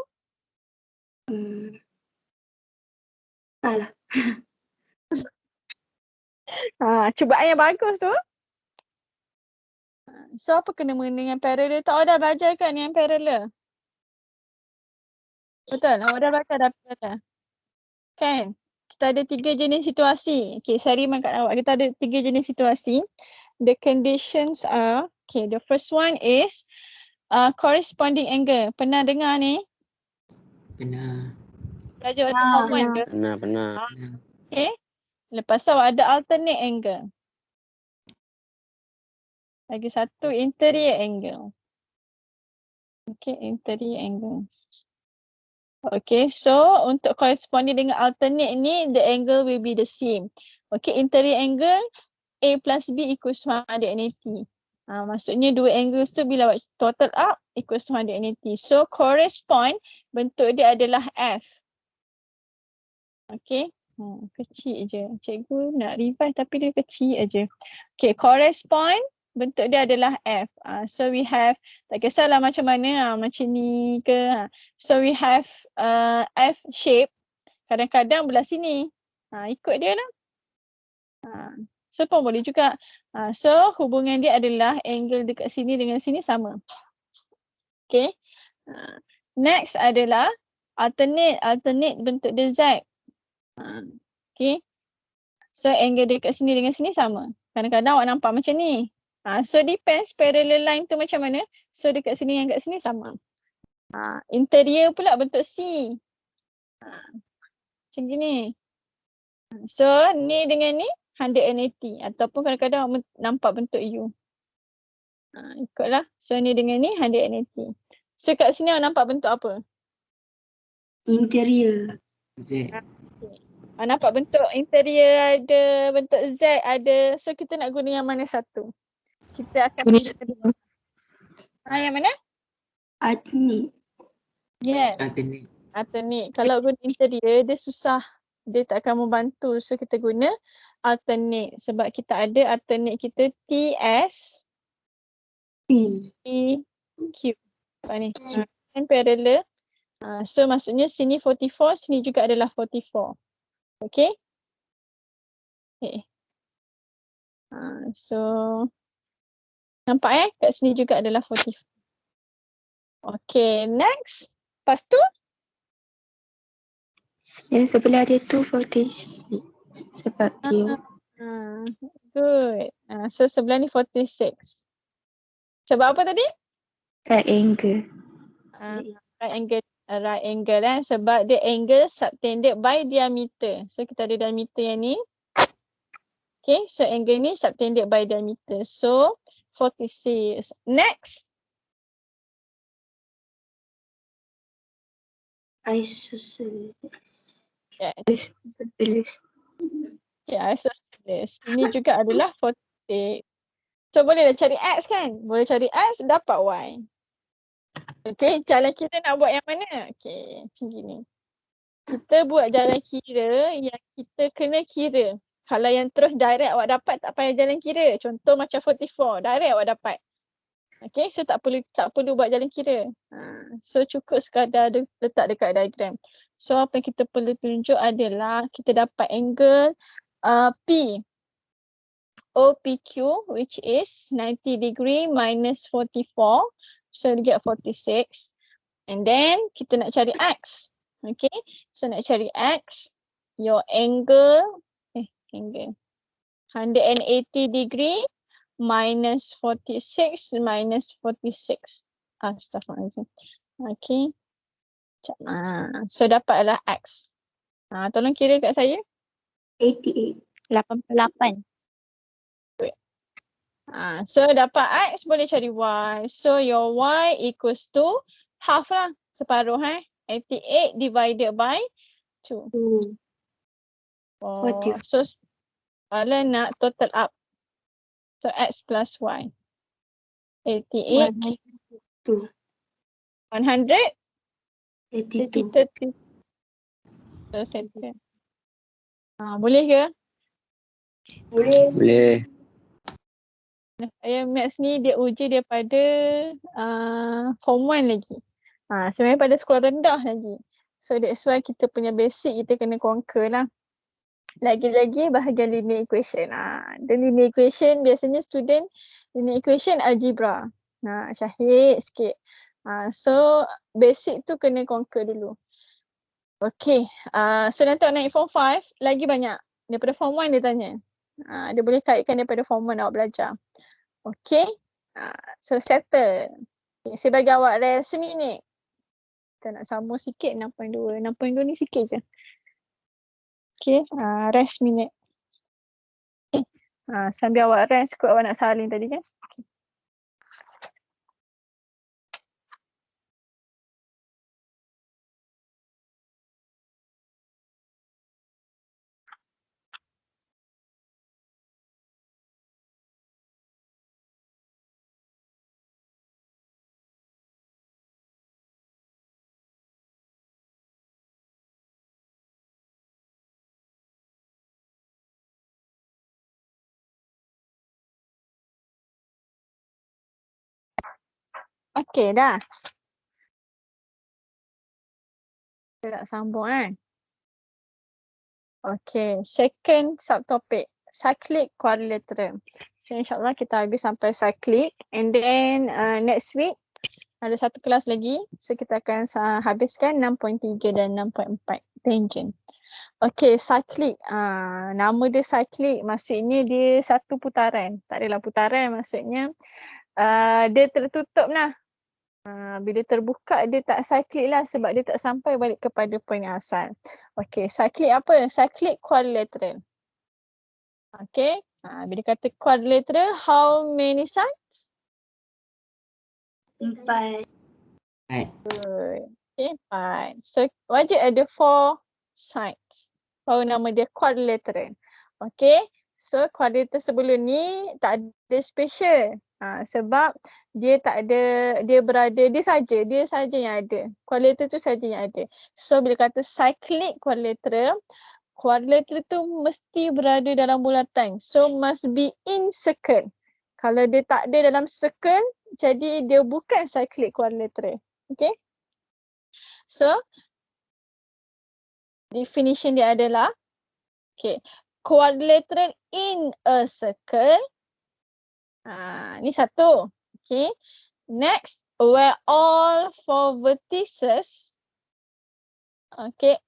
S5: Alah.
S1: Cubaan yang bagus tu. So apa kena mengena dengan parallel tu? Awak dah belajar kan yang parallel? Betul? Awak dah belajar dah parallel? Kan? Kita ada 3 jenis situasi. Okay, saya remind kat awak. Kita ada 3 jenis situasi. The conditions are, okay, the first one is corresponding angle. Pernah dengar ni?
S4: Pernah.
S1: Belajar waktu form 1 ke?
S7: Pernah.
S1: Okay. Lepas tu ada alternate angle. Lagi satu interior angle. Okay, interior angles. Okay, so untuk corresponding dengan alternate ni, the angle will be the same. Okay, interior angle A plus B equals 180. Maksudnya dua angles tu bila buat total up equals 180. So correspond bentuk dia adalah F. Okay, kecil je. Cikgu nak revise tapi dia kecil aja. Okay, correspond bentuk dia adalah F. So we have, tak kisahlah macam mana, macam ni ke. So we have F shape. Kadang-kadang belah sini. Ikut dia lah. So pun boleh juga. So hubungan dia adalah angle dekat sini dengan sini sama. Okay. Next adalah alternate. Alternate bentuk dia Z. Okay. So angle dekat sini dengan sini sama. Kadang-kadang awak nampak macam ni. So depends parallel line tu macam mana. So dekat sini yang kat sini sama. Interior pula bentuk C. Macam gini. So ni dengan ni 180 ataupun kadang-kadang nampak bentuk U. Ikutlah. So ni dengan ni 180. So kat sini awak nampak bentuk apa?
S5: Interior.
S4: Z.
S1: Nampak bentuk interior ada, bentuk Z ada. So kita nak guna yang mana satu? Kita akan guna yang mana?
S5: Alternate.
S1: Yes.
S4: Alternate.
S1: Alternate. Kalau guna interior dia susah. dia tak akan membantu. So kita guna alternate sebab kita ada alternate kita TS
S5: P.
S1: Q. Apa ni? And parallel. So maksudnya sini 44, sini juga adalah 44. Okay. Okay. So nampak kat sini juga adalah 44. Okay, next. Lepas tu
S6: Yang sebelah dia tu 46. Sebab dia
S1: good. So sebelah ni 46. Sebab apa tadi?
S6: right angle.
S1: Right angle sebab dia angle subtended by diameter. So kita ada diameter yang ni. Okay, so angle ni subtended by diameter. So 46. Next.
S5: Isosceles.
S1: Yes.
S6: Isosceles.
S1: Okay, isosceles. Ini juga adalah 46. So bolehlah cari X kan? Boleh cari X, dapat Y. Okay, jalan kira nak buat yang mana? Okay, macam gini. Kita buat jalan kira yang kita kena kira. Kalau yang terus direct awak dapat, tak payah jalan kira. Contoh macam 44, direct awak dapat. Okay, so tak perlu buat jalan kira. So cukup sekadar letak dekat diagram. So apa yang kita perlu tunjuk adalah kita dapat angle P. OPQ which is 90 degree minus 44. So you get 46. And then kita nak cari X. Okay, so nak cari X. Your angle 180 degree minus 46 minus 46. Astaghfirullahaladzim. Okay. So dapatlah X. Tolong kira kat saya.
S5: 88.
S6: 88.
S1: So dapat X, boleh cari Y. So your Y equals to half lah. Separuh 88 divided by 2.
S5: 44.
S1: So kalau nak total up. So X plus Y. 88.
S5: 102.
S1: 100.
S5: 32.
S1: 30. So center. Boleh ke?
S7: Boleh.
S1: Saya maths ni dia uji daripada form 1 lagi. Sebenarnya pada sekolah rendah lagi. So that's why kita punya basic kita kena conquer lah. Lagi-lagi bahagian linear equation. Dan linear equation biasanya student linear equation algebra. Syahid sikit. So basic tu kena conquer dulu. Okay. So nanti naik form 5 lagi banyak. Daripada form 1 dia tanya. Dia boleh kaitkan daripada form 1 awak belajar. Okay. So settle. Okay, saya bagi awak rest seminit. Kita nak sambung sikit 6.2. 6.2 ni sikit je. Okay. Rest minit. Okay. Sambil awak rest kot awak nak salin tadi kan. Okay. Okay dah. Kita nak sambung kan. Okay, second subtopic, cyclic quadrilateral. So, InsyaAllah kita habis sampai cyclic and then next week ada satu kelas lagi. So kita akan habiskan 6.3 dan 6.4 tangent. Okay, cyclic. Nama dia cyclic maksudnya dia satu putaran. Tak adalah putaran maksudnya dia tertutup lah. Bila terbuka dia tak cyclic lah sebab dia tak sampai balik kepada point asal. Okay, cyclic apa? Cyclic quadrilateral. Okay, bila kata quadrilateral, how many sides?
S5: 4.
S1: Good. Okay, 4. So wajib ada 4 sides. Baru nama dia quadrilateral. Okay, so quadrilateral sebelum ni tak ada special. Sebab dia tak ada, dia saja yang ada. Quadrilateral tu saja yang ada. So bila kata cyclic quadrilateral, quadrilateral tu mesti berada dalam bulatan. So must be in circle. Kalau dia tak ada dalam circle, jadi dia bukan cyclic quadrilateral. Okay. So definition dia adalah quadrilateral in a circle. Ni satu. Okay. Next, where all four vertices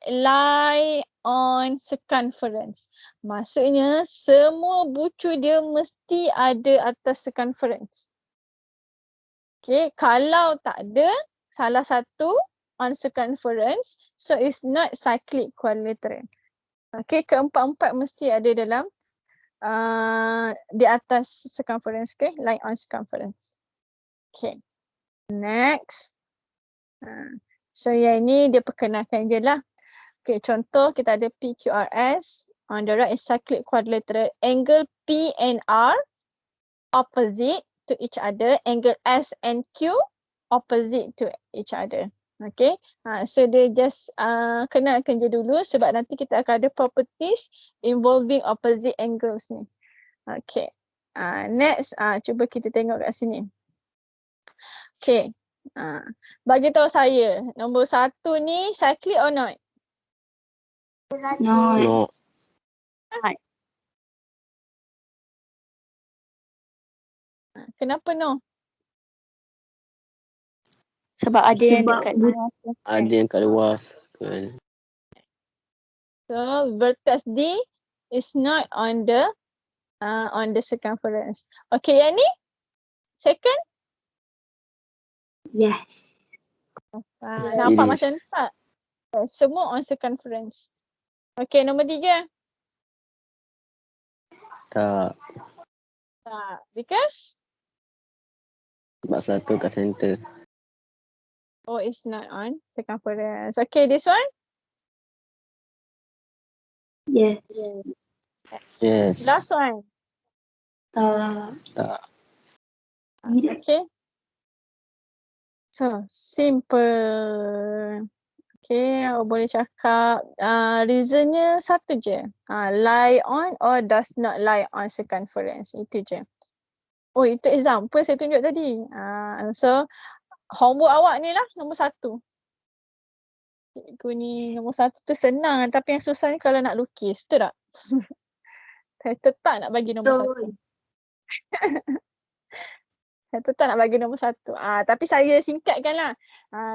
S1: lie on circumference. Maksudnya semua bucu dia mesti ada atas circumference. Okay, kalau tak ada salah satu on circumference, so it's not cyclic quadrilateral. Okay, keempat-empat mesti ada dalam di atas circumference, line on circumference. Okay, next. So yang ni dia perkenalkan je lah. Okay, contoh kita ada PQRS. On the right is cyclic quadrilateral. Angle P and R opposite to each other. Angle S and Q opposite to each other. Okay, so dia just kenalkan je dulu sebab nanti kita akan ada properties involving opposite angles ni. Okay, next cuba kita tengok kat sini. Okay, bagi tahu saya nombor 1 ni cyclic or not?
S5: No.
S7: No.
S1: Right. Kenapa no?
S6: Sebab ada yang
S5: Sebab
S6: dekat
S5: but-
S6: luar.
S7: Ada yang kat luar kan.
S1: So vertex D is not on the circumference. Okay, yang ni second.
S5: Yes.
S1: Nampak
S7: It is.
S1: macam tak? Semua on circumference. Okay, nombor 3.
S7: Tak.
S1: Tak, because
S7: Sebab satu kat center.
S1: it's not on circumference. Okay, this one.
S5: Yes.
S7: Yes.
S1: Last one.
S5: Tak.
S7: Tak.
S5: Tidak.
S1: Okay. So, simple. Okay, awak boleh cakap reasonnya satu je. Lie on or does not lie on circumference. Itu je. Oh, itu example saya tunjuk tadi. So, homework awak ni lah nombor 1. Cikgu ni nombor 1 tu senang tapi yang susah ni kalau nak lukis. Betul tak? Saya tetap nak bagi nombor 1.
S5: Betul.
S1: Saya tetap nak bagi nombor 1. Tapi saya singkatkan lah.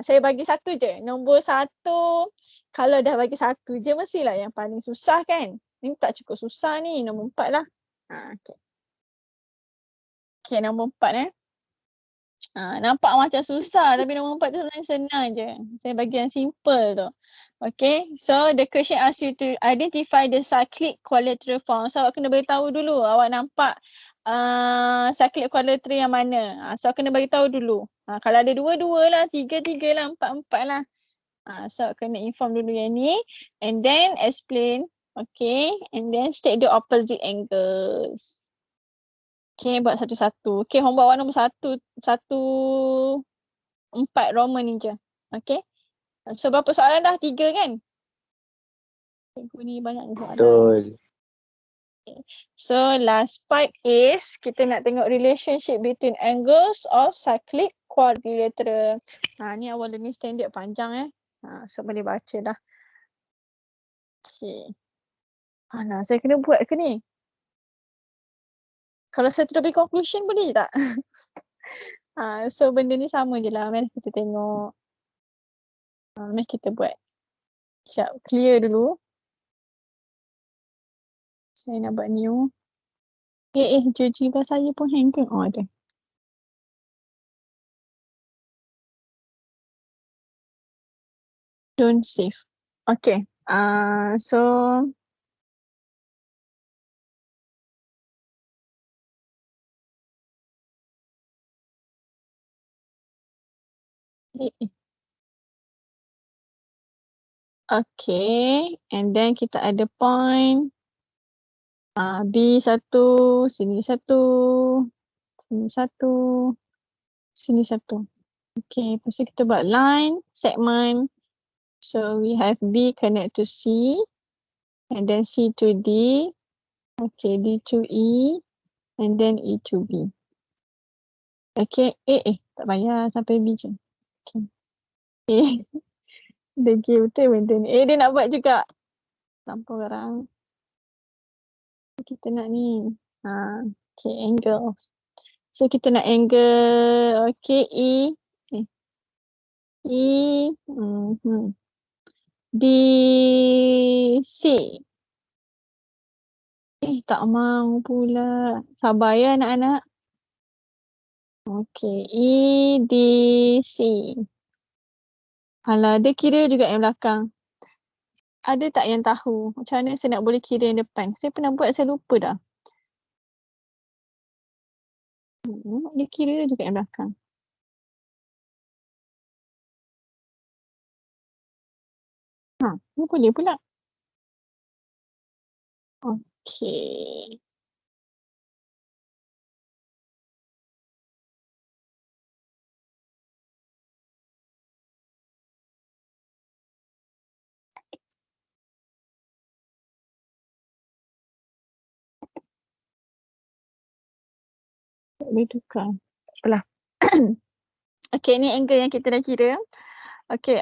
S1: Saya bagi 1 je. Nombor 1, kalau dah bagi 1 je mestilah yang paling susah kan. Ni tak cukup susah ni. Nombor 4 lah. Okay. Okay, nombor 4 nampak macam susah tapi nombor 4 tu sebenarnya senang je. Saya bagi yang simple tu. Okay, so the question asks you to identify the cyclic quadrilateral form. So awak kena beritahu dulu awak nampak cyclic quadrilateral yang mana. So kena beritahu dulu. Kalau ada 2 lah, 3 lah, 4 lah. So kena inform dulu yang ni and then explain. Okay, and then state the opposite angles. Okay, buat satu-satu. Okay, homework awak nombor 1, 4 Roman ni je. Okay. So berapa soalan dah? 3 kan? Cikgu ni banyak soalan.
S7: Betul.
S1: So last part is kita nak tengok relationship between angles of cyclic quadrilateral. Ni awal learning standard panjang so boleh baca dah. Okay. Saya kena buat ke ni? Kalau saya tu bagi conclusion boleh tak? So benda ni sama je lah. Mari kita tengok. Mari kita buat. Sekejap, clear dulu. Saya nak buat new. Jiba saya pun hang ke? Oh, ada. Don't save. Okay. So okay, and then kita ada point B1, sini 1, sini 1, sini 1. Okay, lepas tu kita buat line, segment. So we have B connect to C. and then C to D, okay, D to E, and then E to B. Okay, tak payah sampai B je. Okay. Dia betul benda ni. Dia nak buat juga. Nampak orang. Kita nak ni. Okay, angles. So kita nak angle, okay, E. DC. Tak mau pula. Sabar ya anak-anak. Okay, EDC. Alah, dia kira juga yang belakang. Ada tak yang tahu macam mana saya nak boleh kira yang depan? Saya pernah buat, saya lupa dah. Dia kira juga yang belakang. Ni boleh pula. Okay. Boleh tukar. Tak apalah. Okay, ni angle yang kita dah kira. Okay,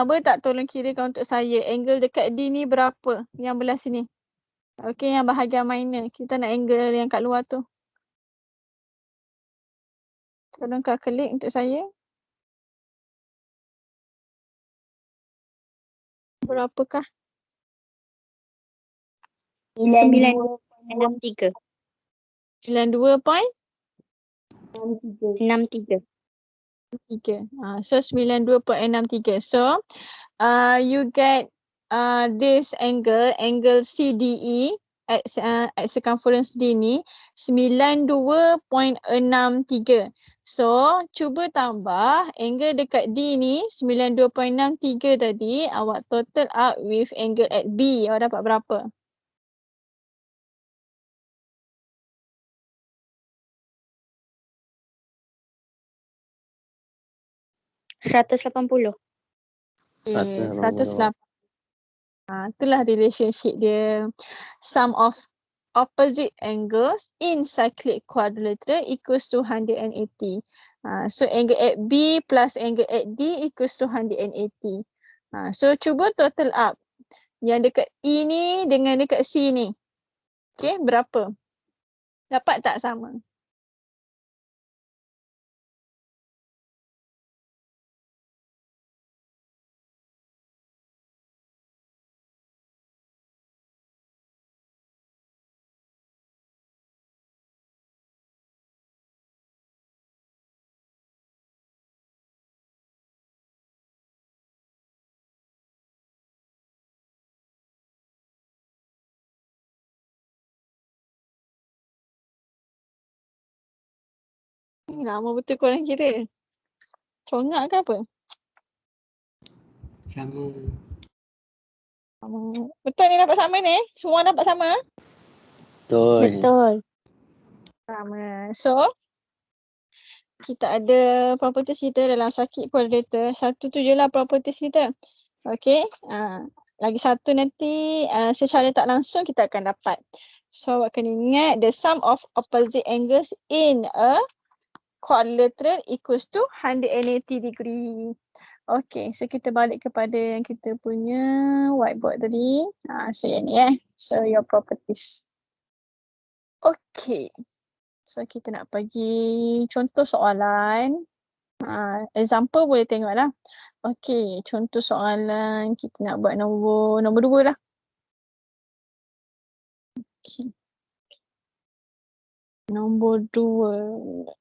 S1: boleh tak tolong kirakan untuk saya angle dekat D ni berapa? Yang belah sini. Okay, yang bahagian minor. Kita nak angle yang kat luar tu. Tolong calculate untuk saya. Berapakah?
S6: 92.63.
S1: 92.63.
S6: 63.
S1: So 92.63. So you get this angle CDE at circumference D ni 92.63. So cuba tambah angle dekat D ni 92.63 tadi, awak total up with angle at B. Awak dapat berapa?
S6: $180.
S1: 180. Itulah relationship dia. Sum of opposite angles in cyclic quadrilateral equals to 180. So angle at B plus angle at D equals to 180. So cuba total up. Yang dekat E ni dengan dekat C ni. Okay, berapa? Dapat tak sama? Lama betul korang kira. Congak ke apa?
S4: Sama.
S1: Betul ni dapat sama ni? Semua dapat sama?
S7: Betul.
S1: Sama. So, kita ada properties kita dalam circuit quadrator. Satu tu je lah properties kita. Okay. Lagi satu nanti secara tak langsung kita akan dapat. So, awak kena ingat the sum of opposite angles in a quadrilateral equals to 180 degree. Okay, so kita balik kepada yang kita punya whiteboard tadi. So yang ni So your properties. Okay. So kita nak bagi contoh soalan. Example boleh tengok lah. Okay, contoh soalan kita nak buat nombor 2 lah. Okay. Nombor 2.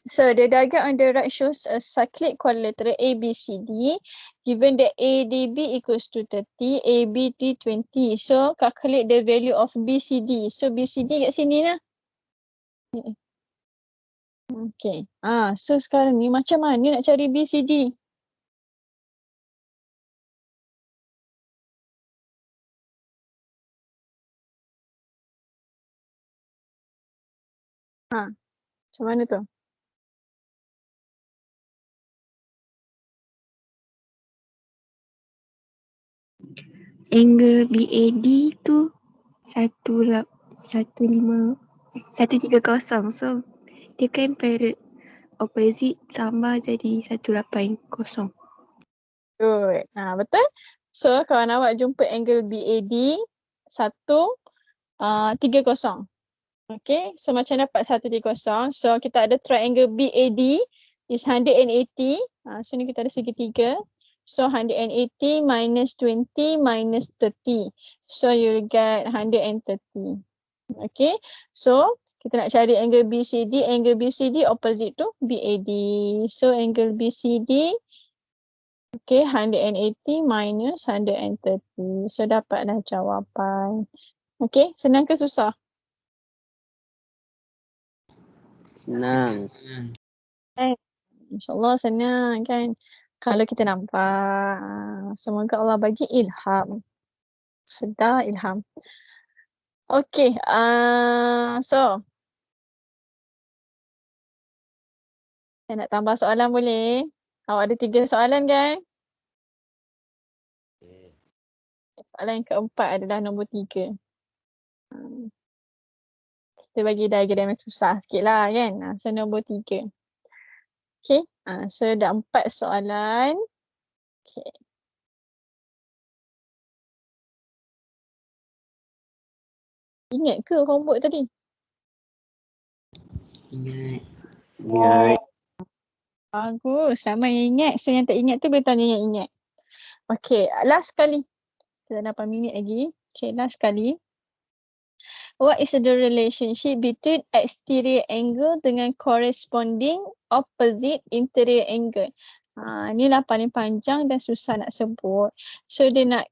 S1: So the diagram on the right shows a cyclic quadrilateral ABCD given that ADB equals to 30, ABD 20. So calculate the value of BCD. So BCD kat sini lah. Okay. So sekarang ni macam mana nak cari BCD? Macam mana tu?
S6: Angle BAD tu 130. So dia kan parallel opposite tambah jadi 180.
S1: Good. Betul. So kawan awak jumpa angle BAD 130. Okay. So macam dapat 130. So kita ada triangle BAD is 180. So ni kita ada segitiga. So 180 minus 20 minus 30. So you get 130. Okay. So kita nak cari angle BCD. Angle BCD opposite tu BAD. So angle BCD, okay, 180 minus 130. So dapatlah jawapan. Okay, senang ke susah?
S7: Senang.
S1: InsyaAllah senang kan. Kalau kita nampak. Semoga Allah bagi ilham. Sedar ilham. Okay, so. Saya nak tambah soalan boleh? Awak ada 3 soalan kan? Soalan yang keempat adalah nombor 3. Kita bagi diagram yang susah sikit lah kan. So nombor 3. Okay. So dah 4 soalan. Okay. Ingat ke homework tadi?
S4: Ingat.
S7: Ingat.
S1: Bagus. Ramai yang ingat. So yang tak ingat tu boleh tanya yang ingat. Okay. Last kali. Kita ada 8 minit lagi. Okay. Last kali. What is the relationship between exterior angle dengan corresponding opposite interior angle? Inilah paling panjang dan susah nak sebut. So dia nak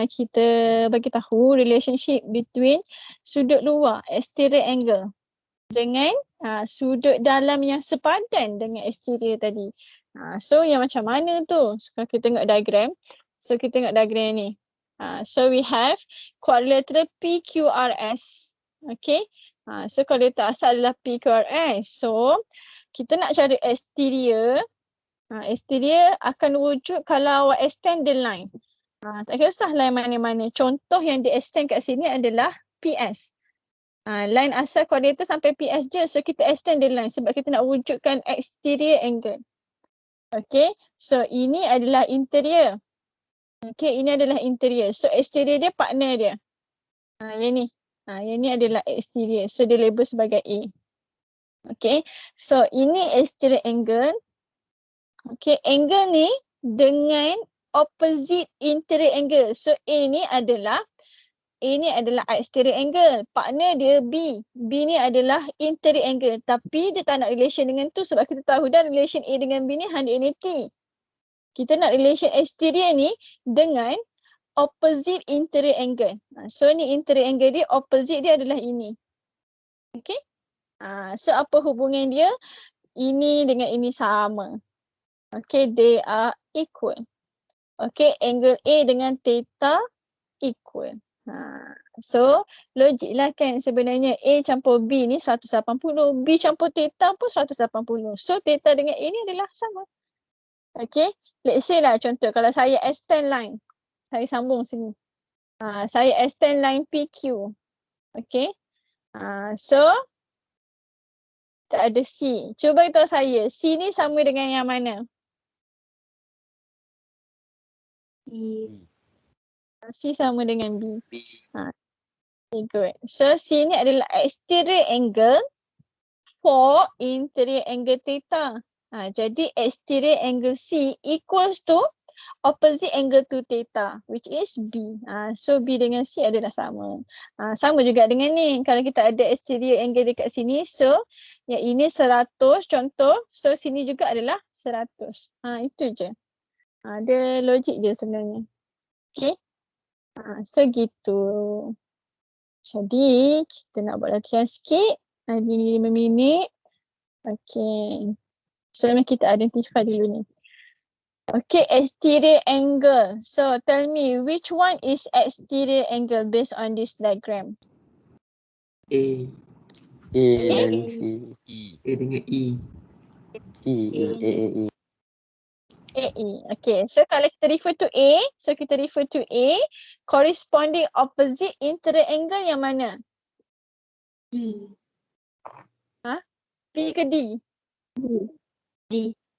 S1: kita bagi tahu relationship between sudut luar exterior angle dengan sudut dalam yang sepadan dengan exterior tadi. So yang macam mana tu? So, kalau kita tengok diagram. So kita tengok diagram ni. So we have quadrilateral PQRS. Okay. So quadrilateral asal adalah PQRS. So kita nak cari exterior. Exterior akan wujud kalau awak extend the line. Tak kisah line mana-mana. Contoh yang di extend kat sini adalah PS. Line asal koordinator sampai PS je. So kita extend the line sebab kita nak wujudkan exterior angle. Okay. So ini adalah interior. Okay. Ini adalah interior. So exterior dia partner dia. Yang ni. Yang ni adalah exterior. So dia label sebagai A. Okay. So ini exterior angle. Okay, angle ni dengan opposite interior angle. So A ni adalah exterior angle. Partner dia B. B ni adalah interior angle. Tapi dia tak nak relation dengan tu sebab kita tahu dah relation A dengan B ni 180. Kita nak relation exterior ni dengan opposite interior angle. So ni interior angle dia, opposite dia adalah ini. Okay. So apa hubungan dia? Ini dengan ini sama. Okay, they are equal. Okay, angle A dengan theta equal. So, logik lah kan sebenarnya A campur B ni 180. B campur theta pun 180. So, theta dengan A ni adalah sama. Okay, let's say lah contoh kalau saya extend line. Saya sambung sini. Saya extend line PQ. Okay. So, tak ada C. Cuba beritahu saya, C ni sama dengan yang mana? C sama dengan B. Okay, good. So C ni adalah exterior angle for interior angle theta. Jadi exterior angle C equals to opposite angle to theta, which is B. So B dengan C adalah sama. Sama juga dengan ni. Kalau kita ada exterior angle dekat sini, so yang ini 100 contoh. So sini juga adalah 100. Itu je. Ada logik dia sebenarnya. Okay. So gitu. Jadi kita nak buat latihan sikit. Ini 5 minit. Okay. So kita identify dulu ni. Okay, exterior angle. So tell me which one is exterior angle based on this diagram?
S4: A.
S7: A dan C.
S4: A dengan E.
S7: E.
S1: AE. Okay, so kalau kita refer to A, corresponding opposite intertriangle yang mana?
S5: D.
S1: B ke D?
S6: D.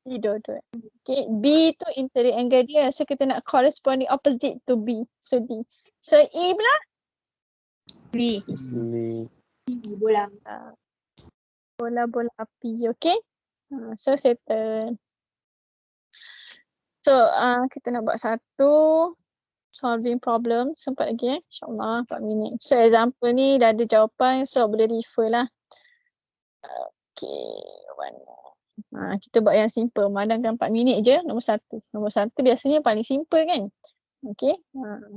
S1: D dua-dua. Okay, B tu intertriangle dia. So kita nak corresponding opposite to B. So D. So E pula?
S6: B.
S7: B.
S5: Bola.
S1: Bola-bola api. Okay. So settle. So kita nak buat satu solving problem. Sempat lagi InsyaAllah 4 minit. So example ni dah ada jawapan. So boleh refer lah. Okay. Kita buat yang simple. Memandangkan 4 minit je. Nombor satu biasanya paling simple kan. Okay.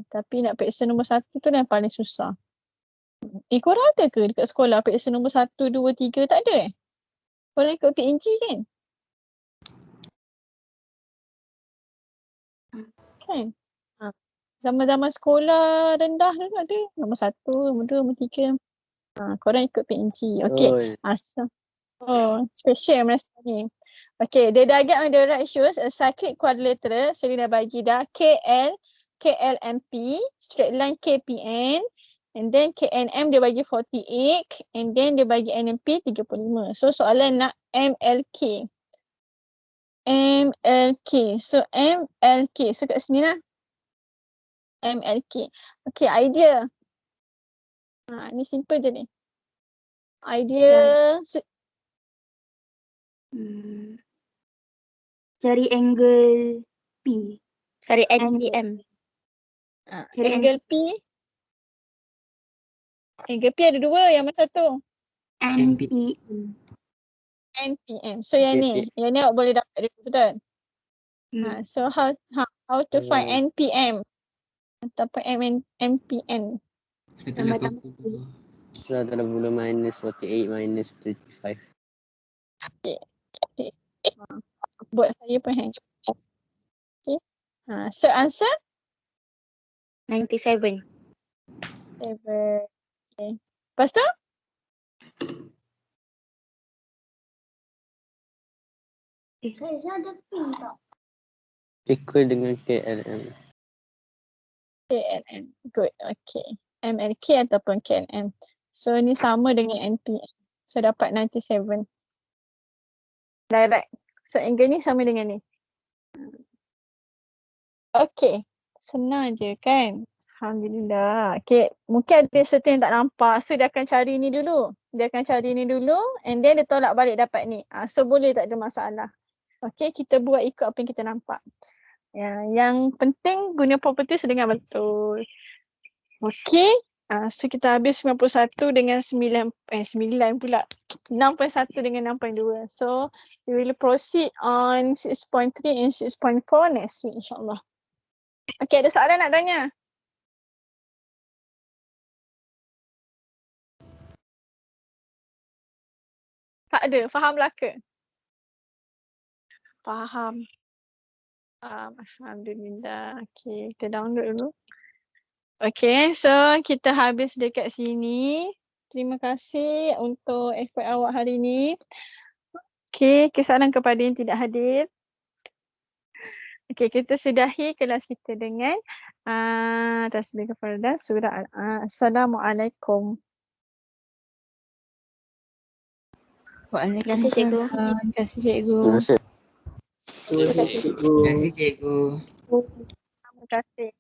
S1: Tapi nak periksa nombor satu tu yang paling susah. Korang ada ke dekat sekolah periksa nombor 1, 2, 3? Tak ada Korang ikut PNG kan? Kan? Zaman-zaman sekolah rendah tu ada nombor 1, nombor 2, nombor 3. Korang ikut PNG. Okay. Asal. Special masa ni. Okay, the diagram on the right shows a cyclic quadrilateral. So dia dah bagi dah KLMP, straight line KPN, and then KNM dia bagi 48, and then dia bagi NMP 35. So soalan nak MLK. So MLK. So kat sini lah. MLK. Okay, idea. Ni simple je ni. Idea.
S5: Cari angle P.
S6: Cari NPM.
S1: Angle P. Angle P ada dua. Yang mana satu?
S5: NPM.
S1: NPM. So yang ni awak boleh dapat dulu, betul? So how to find NPM ataupun NPN?
S4: 180.
S7: 180 minus 48 minus 35.
S1: Okay. Buat saya pun hang. Okay. So answer?
S6: 97.
S1: 7. Okay. Lepas tu?
S5: Saya ada pin tak?
S7: Equal dengan KLM.
S1: KNM. Good. Okay. MLK ataupun KNM. So ni sama dengan NPM. So dapat 97. Direct. So angle ni sama dengan ni. Okay. Senang je kan? Alhamdulillah. Okay. Mungkin ada certain yang tak nampak. So dia akan cari ni dulu. And then dia tolak balik dapat ni. So boleh, tak ada masalah. Okay. Kita buat ikut apa yang kita nampak. Yang penting guna property dengan betul. Okay. So kita habis 91 dengan 9 pula. 6.1 dengan 6.2. So we will proceed on 6.3 and 6.4 next week insyaAllah. Okay, ada soalan nak tanya? Tak ada. Faham belaka? Faham. Alhamdulillah. Okay, kita download dulu. Okay, so kita habis dekat sini. Terima kasih untuk effort awak hari ini. Okay, kesanan kepada yang tidak hadir. Okay, kita sudahi kelas kita dengan tasbih kefardan surah Assalamualaikum.
S6: Waalaikumsalam.
S1: Terima kasih cikgu.
S7: Terima kasih.
S4: Terima kasih cikgu.
S1: Terima kasih.